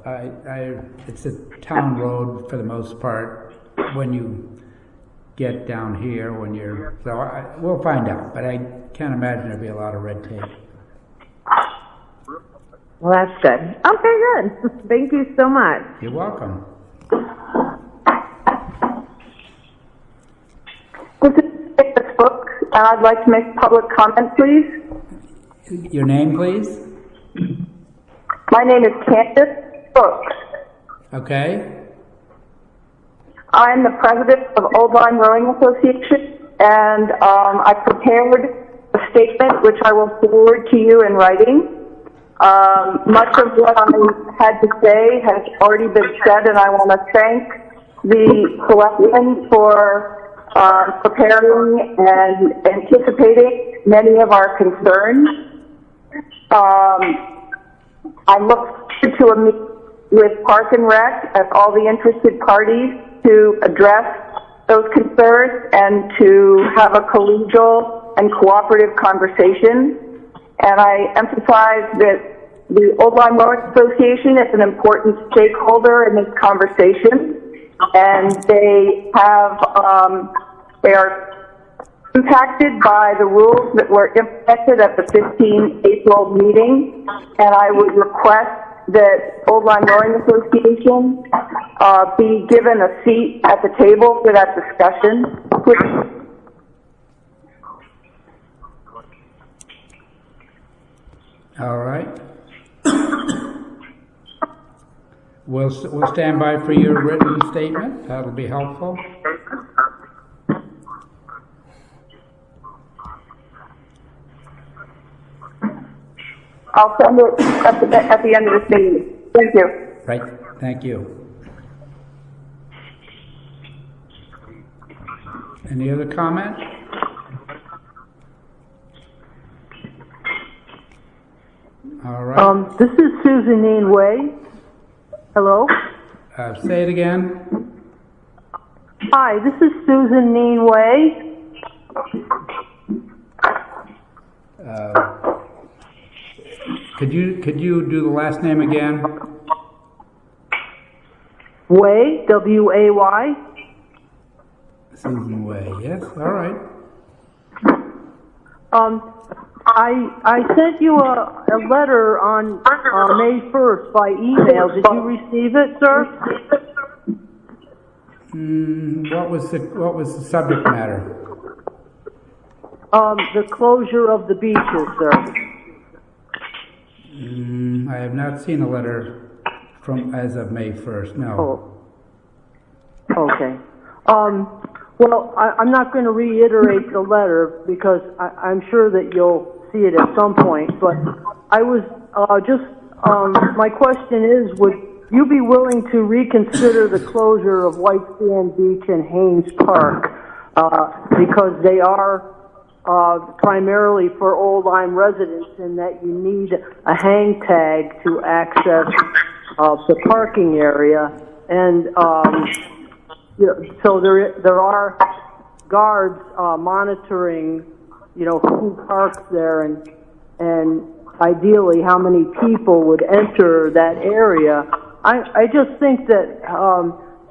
It's a town road for the most part when you get down here, we'll find out, but I can't imagine there'll be a lot of red tape. Well, that's good. Okay, good. Thank you so much. You're welcome. This is Davis Book, and I'd like to make public comment, please. Your name, please? My name is Candace Brooks. Okay. I'm the president of Old Line Rowing Association, and I prepared a statement which I will forward to you in writing. Much of what I had to say has already been said, and I want to thank the Selectmen for preparing and anticipating many of our concerns. I look forward to a meeting with Park and Rec and all the interested parties to address those concerns and to have a collegial and cooperative conversation. And I emphasize that the Old Line Rowing Association is an important stakeholder in this conversation. and they are impacted by the rules that were implemented at the 15 April meeting, and I would request that Old Lyme Rowing Association be given a seat at the table for that discussion. All right. We'll stand by for your written statement. That'll be helpful. I'll send it at the end of this meeting. Thank you. Right. Thank you. Any other comment? All right. This is Susan Neen Way. Hello? Say it again. Hi, this is Susan Neen Way. Could you do the last name again? Way, W-A-Y. Susan Way, yes, all right. I sent you a letter on May 1st by email. Did you receive it, sir? What was the subject matter? The closure of the beaches, sir. I have not seen a letter as of May 1st, no. Oh. Okay. Well, I'm not going to reiterate the letter because I'm sure that you'll see it at some point, but I was my question is, would you be willing to reconsider the closure of White Sand Beach and Haynes Park because they are primarily for Old Lyme residents, and that you need a hang tag to access the parking area, and so there are guards monitoring, who parks there, and ideally how many people would enter that area. I just think that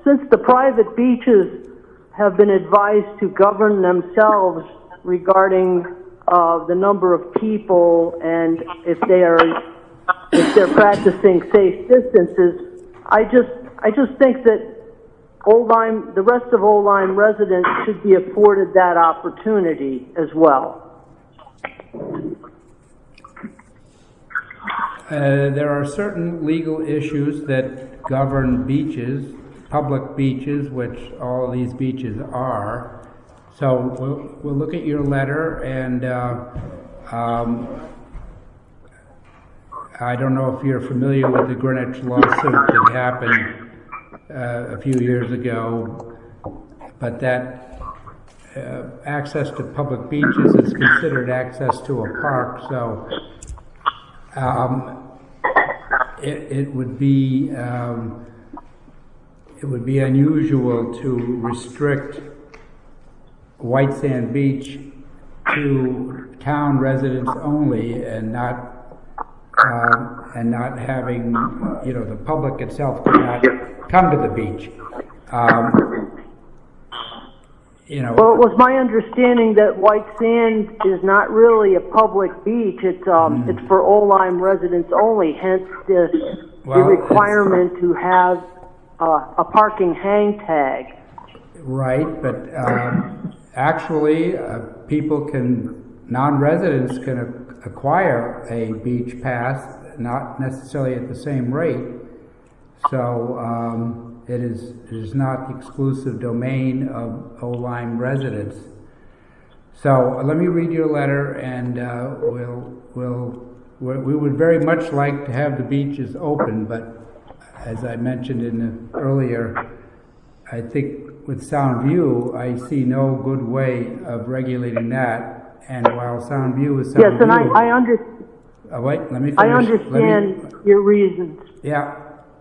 since the private beaches have been advised to govern themselves regarding the number of people, and if they're practicing safe distances, I just think that the rest of Old Lyme residents should be afforded that opportunity as well. There are certain legal issues that govern beaches, public beaches, which all these beaches are. So we'll look at your letter, and I don't know if you're familiar with the Greenwich lawsuit that happened a few years ago, but that access to public beaches is considered access to a park, so it would be unusual to restrict White Sand Beach to town residents only, and not having the public itself cannot come to the beach. Well, it was my understanding that White Sand is not really a public beach. It's for Old Lyme residents only. Hence the requirement to have a parking hang tag. Right, but actually, non-residents can acquire a beach pass, not necessarily at the same rate. So it is not the exclusive domain of Old Lyme residents. So let me read your letter, and we would very much like to have the beaches open, but as I mentioned earlier, I think with Sound View, I see no good way of regulating that. And while Sound View is Sound View, I understand. Wait, let me finish. I understand your reasons. Yeah.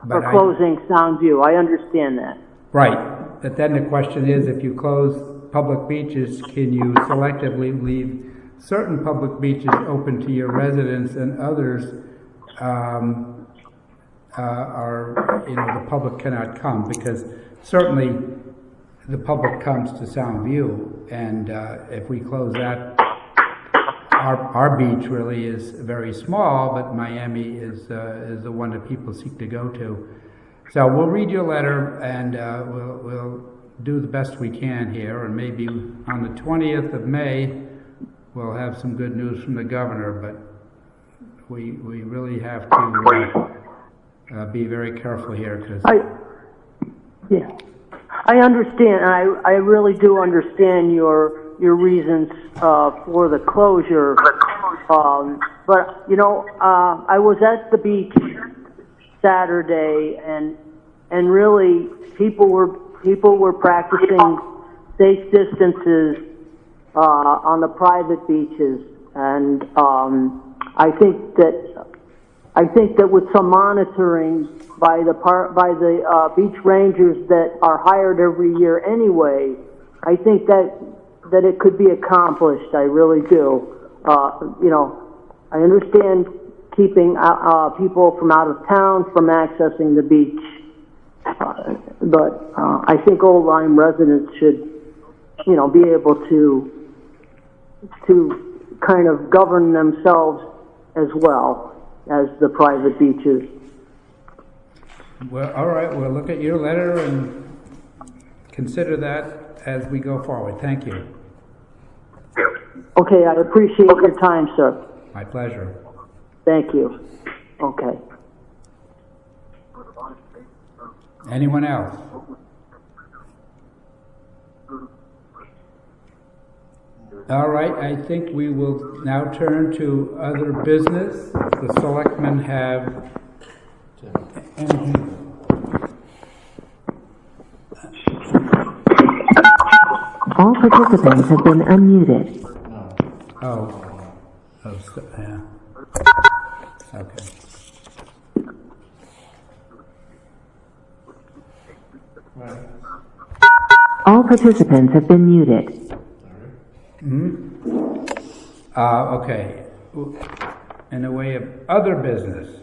For closing Sound View. I understand that. Right. But then the question is, if you close public beaches, can you selectively leave certain public beaches open to your residents, and others the public cannot come? Because certainly the public comes to Sound View, and if we close that, our beach really is very small, but Miami is the one that people seek to go to. So we'll read your letter, and we'll do the best we can here, and maybe on the 20th of May, we'll have some good news from the governor, but we really have to be very careful here, because... I understand, and I really do understand your reasons for the closure. But you know, I was at the beach Saturday, and really people were practicing safe distances on the private beaches, and I think that with some monitoring by the beach rangers that are hired every year anyway, I think that it could be accomplished. I really do. You know, I understand keeping people from out of town from accessing the beach, but I think Old Lyme residents should, you know, be able to kind of govern themselves as well as the private beaches. Well, all right, we'll look at your letter and consider that as we go forward. Thank you. Okay, I appreciate your time, sir. My pleasure. Thank you. Okay. Anyone else? All right, I think we will now turn to other business. The selectmen have anything? All participants have been unmuted. Yeah. Okay. All participants have been muted. Okay. In the way of other business.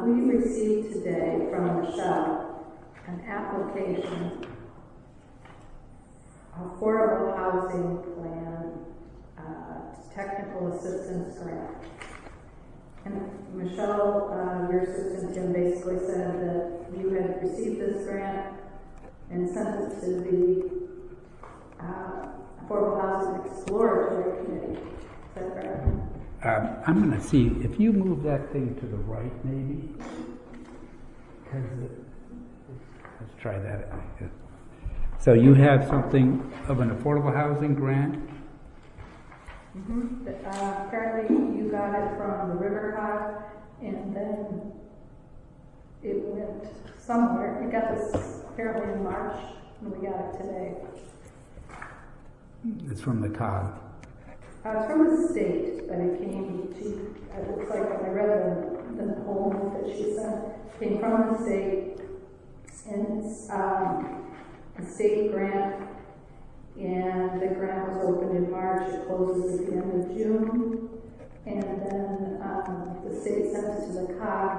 We received today from Michelle an application, affordable housing plan, technical assistance grant. And Michelle, your assistant Tim, basically said that you had received this grant and sent it to the Affordable Housing Exploratory Committee. Is that correct? I'm going to see if you move that thing to the right, maybe. Let's try that. So you have something of an affordable housing grant? Mm-hmm. Apparently you got it from the River Hog, and then it went somewhere. We got this apparently in March, and we got it today. It's from the COG. It's from the state, but it came to, it looks like when I read the whole note that she sent, it came from the state, and it's a state grant, and the grant was opened in March, it closes at the end of June, and then the state sent it to the COG,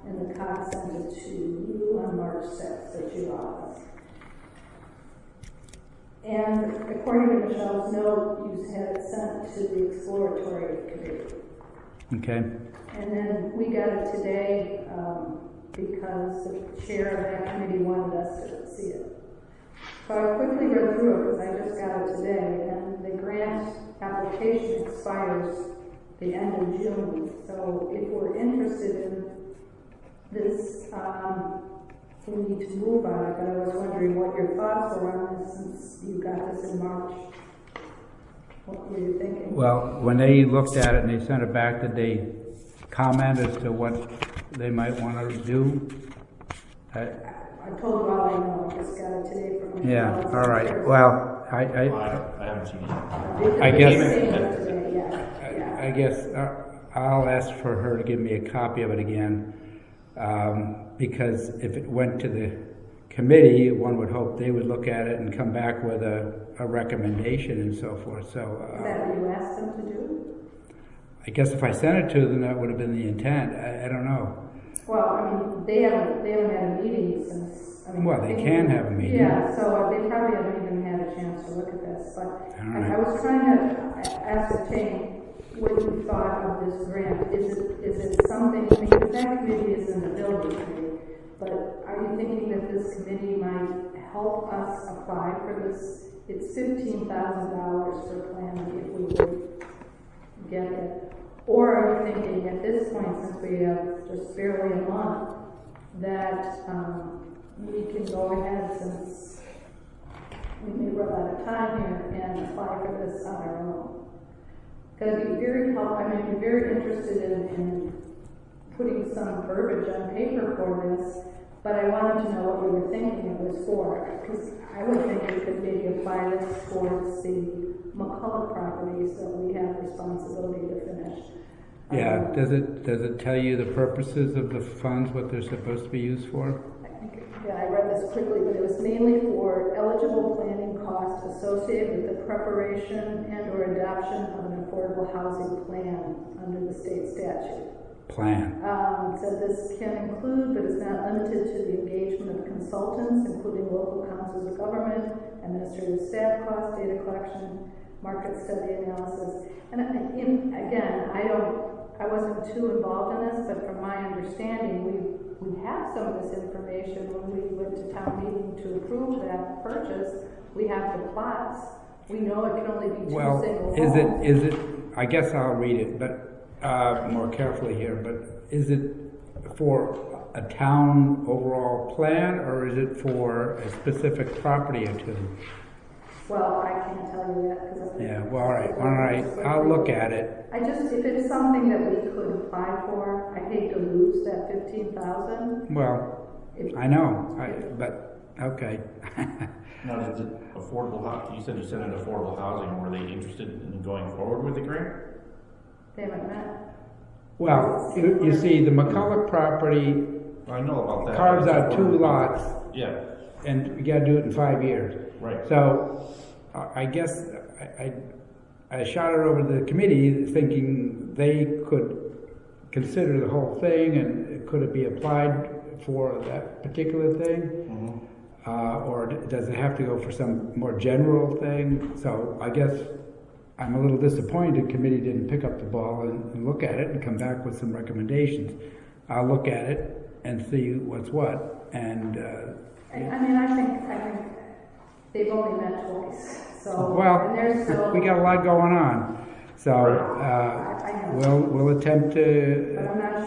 and the COG sent it to you on March 6th at your office. And according to Michelle's note, you had it sent to the exploratory committee. Okay. And then we got it today because the chair of that committee wanted us to see it. So I quickly read through it because I just got it today, and the grant application expires the end of June. So if we're interested in this, we need to move on it, but I was wondering what your thoughts were on this since you got this in March. What were you thinking? Well, when they looked at it and they sent it back, did they comment as to what they might want to do? I told you all I know. I just got it today from my Yeah, all right. Well, I haven't seen it. I guess I'll ask for her to give me a copy of it again. Because if it went to the committee, one would hope they would look at it and come back with a recommendation and so forth. So is that what you asked them to do? I guess if I sent it to them, that would have been the intent. I don't know. Well, I mean, they haven't had a meeting since, I mean. Well, they can have a meeting. Yeah, so they probably haven't even had a chance to look at this, but right. I was trying to ascertain what you thought of this grant. Is it something, I mean, that committee is in the building committee, but are you thinking that this committee might help us apply for this? It's $15,000 per plan if we would get it. Or are you thinking at this point, since we have just barely a month, that we can go ahead, since we may run out of time here, and apply for this on our own? Because I'd be very helpful. I mean, I'd be very interested in putting some verbiage on paper for this, but I wanted to know what we were thinking it was for, because I would think we could maybe apply this towards the McCullough properties that we have responsibility to finish. Yeah, does it tell you the purposes of the funds, what they're supposed to be used for? I read this quickly, but it was mainly for eligible planning costs associated with the preparation and or adoption of an affordable housing plan under the state statute. Plan. It said this can include, but is not limited to, the engagement of consultants, including local councils of government, administrative staff costs, data collection, market study analysis. And again, I wasn't too involved in this, but from my understanding, we have some of this information when we went to town meeting to approve that purchase. We have the plots. We know it can only be two single homes. Is it, I guess I'll read it, but more carefully here, but is it for a town overall plan, or is it for a specific property or two? Well, I can't tell you that, because yeah, well, all right, I'll look at it. If it's something that we could apply for, I hate to lose that $15,000. Well, I know, but okay. Now, is it affordable housing? You said you sent in affordable housing. Were they interested in going forward with the grant? They haven't met. Well, you see, the McCullough property I know about that. carves out 2 lots. Yeah. And you gotta do it in 5 years. Right. So, I guess I shot it over to the committee thinking they could consider the whole thing, and could it be applied for that particular thing? Mm-hmm. Or does it have to go for some more general thing? So I guess I'm a little disappointed the committee didn't pick up the ball and look at it and come back with some recommendations. I'll look at it and see what's what. And I think they've only met twice. So well, we got a lot going on. So we'll attempt to. But I'm not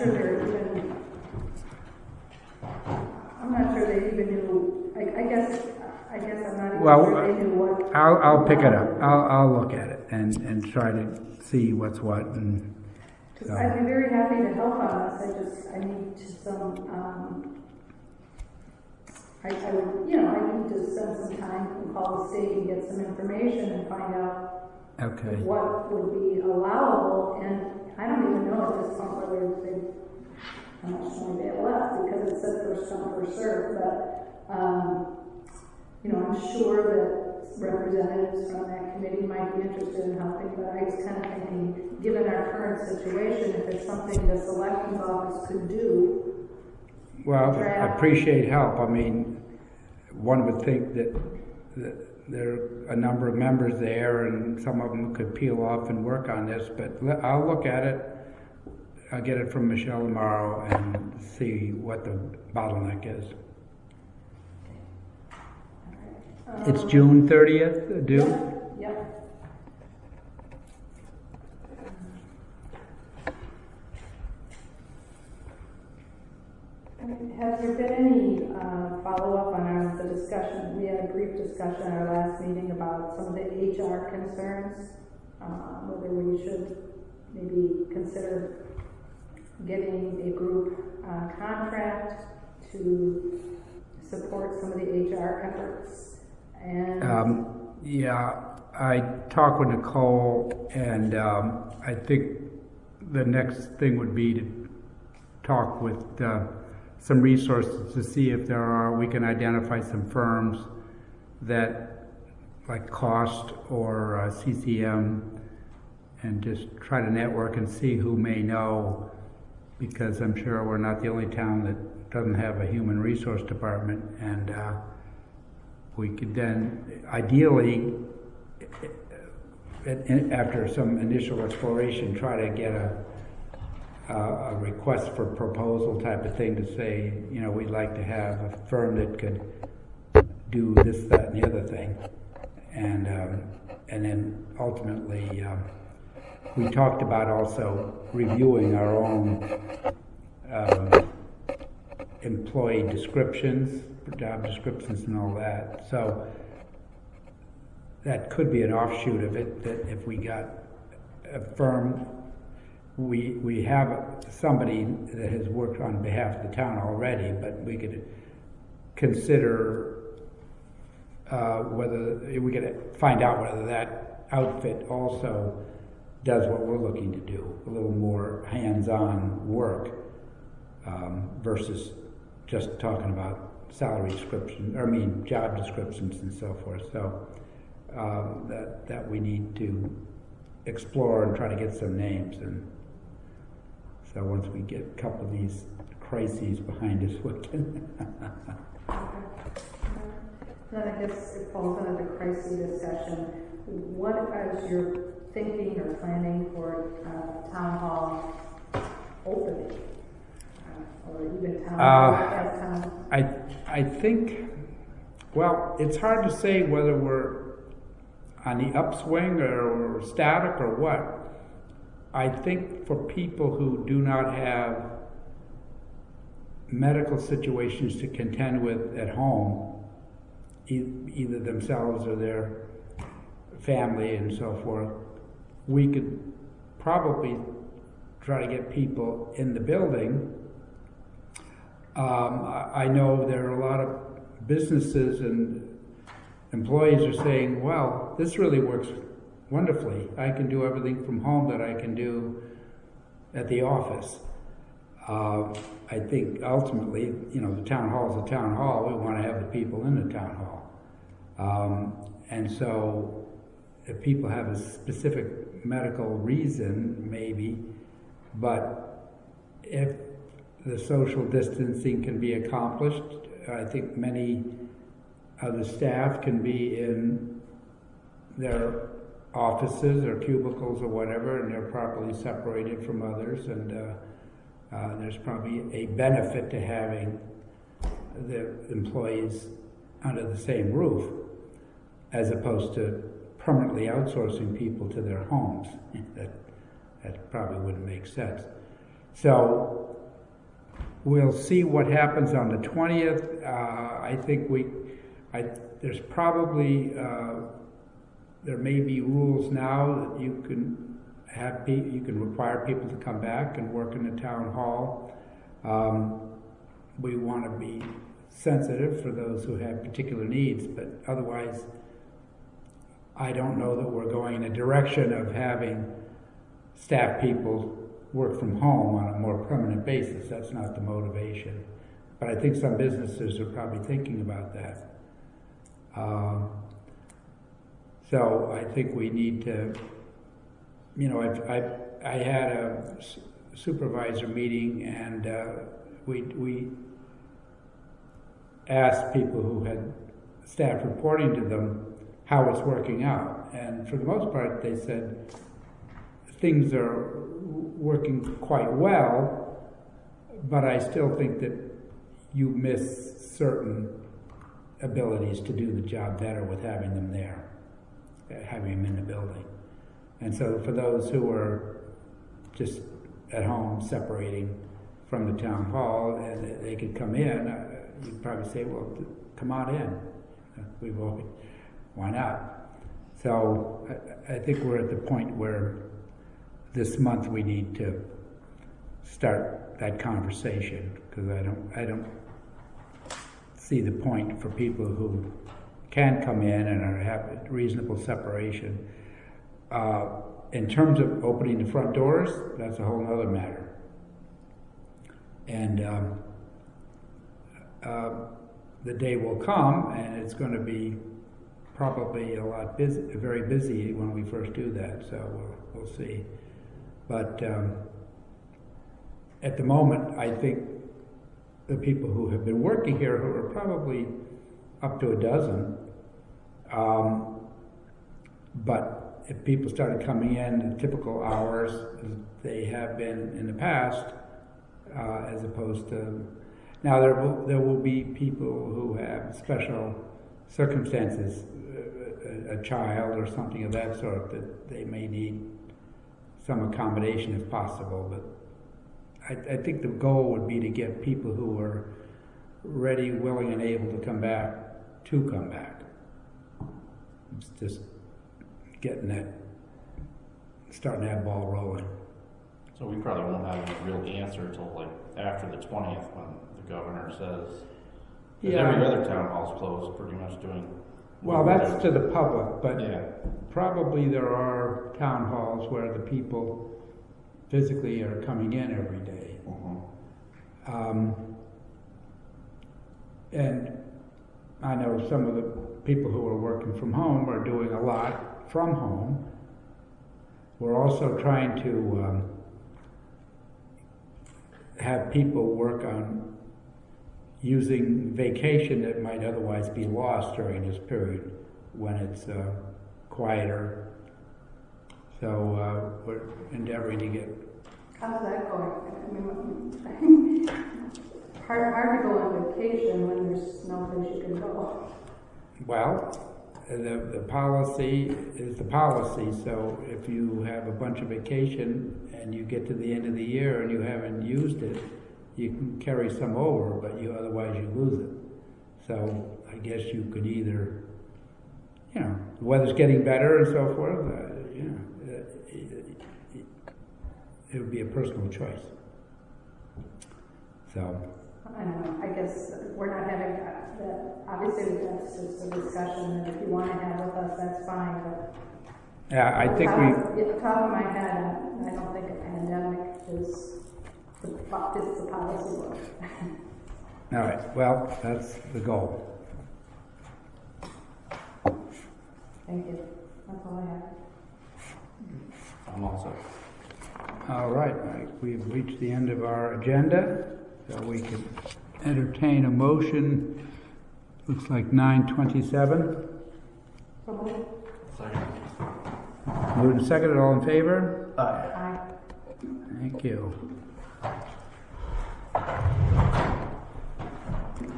sure they even knew. I guess I'm not even sure they knew what. I'll pick it up. I'll look at it and try to see what's what. And so. I'd be very happy to help on this. I need some. I need to spend some time and call the state and get some information and find out what would be allowable. And I don't even know at this point whether how much money they have left, because it said first come, first served. But I'm sure that representatives from that committee might be interested in helping. But I was kind of thinking, given our current situation, if it's something the Selectmen's office could do. Well, I appreciate help. I mean, one would think that there are a number of members there, and some of them could peel off and work on this, but I'll look at it. I'll get it from Michelle tomorrow and see what the bottleneck is. It's June 30th due? Yep. Has there been any follow-up on the discussion? We had a brief discussion at our last meeting about some of the HR concerns, whether we should maybe consider getting a group contract to support some of the HR efforts. And I talked with Nicole, and I think the next thing would be to talk with some resources to see if we can identify some firms that, like Cost or CCM, and just try to network and see who may know, because I'm sure we're not the only town that doesn't have a human resource department, and we could then ideally, after some initial exploration, try to get a request for proposal type of thing to say, you know, we'd like to have a firm that could do this, that, and the other thing, and then ultimately we talked about also reviewing our own employee descriptions, job descriptions, and all that. So that could be an offshoot of it. That if we got a firm, we have somebody that has worked on behalf of the town already, but we could consider whether we could find out whether that outfit also does what we're looking to do, a little more hands-on work versus just talking about salary description, job descriptions and so forth. So that we need to explore and try to get some names. And so once we get a couple of these crises behind us, we can. Then I guess it falls under the crisis discussion. What is your thinking or planning for town hall opening? Or even town hall? I think, well, it's hard to say whether we're on the upswing or static or what. I think for people who do not have medical situations to contend with at home, either themselves or their family and so forth, we could probably try to get people in the building. I know there are a lot of businesses and employees are saying, well, this really works wonderfully. I can do everything from home that I can do at the office. I think ultimately, you know, the town hall is a town hall. We want to have the people in the town hall. And so if people have a specific medical reason, maybe, but if the social distancing can be accomplished, I think many of the staff can be in their offices or cubicles or whatever, and they're properly separated from others, and there's probably a benefit to having the employees under the same roof, as opposed to permanently outsourcing people to their homes. That probably wouldn't make sense. So we'll see what happens on the 20th. I think there's probably, there may be rules now that you can require people to come back and work in the town hall. We want to be sensitive for those who have particular needs, but otherwise, I don't know that we're going in a direction of having staff people work from home on a more permanent basis. That's not the motivation. But I think some businesses are probably thinking about that. So I think we need to, you know, I had a supervisor meeting, and we asked people who had staff reporting to them how it's working out. And for the most part, they said things are working quite well, but I still think that you miss certain abilities to do the job better with having them there, having them in the building. And so for those who are just at home separating from the town hall and they could come in, you'd probably say, well, come on in. We've always, why not? So I think we're at the point where this month we need to start that conversation, because I don't see the point for people who can come in and have reasonable separation. In terms of opening the front doors, that's a whole other matter. And the day will come, and it's going to be probably a lot busy, very busy when we first do that, so we'll see. But at the moment, I think the people who have been working here, who are probably up to a dozen, but if people started coming in at typical hours, as they have been in the past, as opposed to now, there will be people who have special circumstances, a child or something of that sort, that they may need some accommodation if possible. But I think the goal would be to get people who are ready, willing, and able to come back. It's just getting that, starting that ball rolling. So we probably won't have a real answer until like after the 20th when the governor says, every other town hall's closed, pretty much doing. Well, that's to the public, but yeah. Probably there are town halls where the people physically are coming in every day. And I know some of the people who are working from home are doing a lot from home. We're also trying to have people work on using vacation that might otherwise be lost during this period when it's quieter. So we're endeavoring to get. How's that going? I mean, hard to go on vacation when there's no place you can go. Well, the policy is the policy. So if you have a bunch of vacation and you get to the end of the year and you haven't used it, you can carry some over, but otherwise you lose it. So I guess you could either, the weather's getting better and so forth. It would be a personal choice. So. I don't know. I guess we're not having that. Obviously, that's just a discussion, and if you want to have with us, that's fine. But yeah, I think at the top of my head, I don't think a pandemic is the policy book. All right. Well, that's the goal. Thank you. That's all I have. I'm all set. All right. We've reached the end of our agenda, so we can entertain a motion. Looks like 9:27. Second. Moved and seconded. All in favor? Aye. Thank you.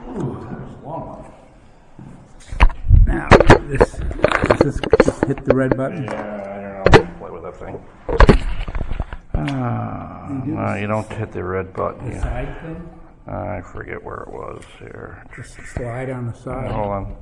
Ooh, that was a long one. Now, this just hit the red button. Yeah, I don't know. Play with that thing. No, you don't hit the red button. The side thing? I forget where it was here. Just slide on the side. Hold on.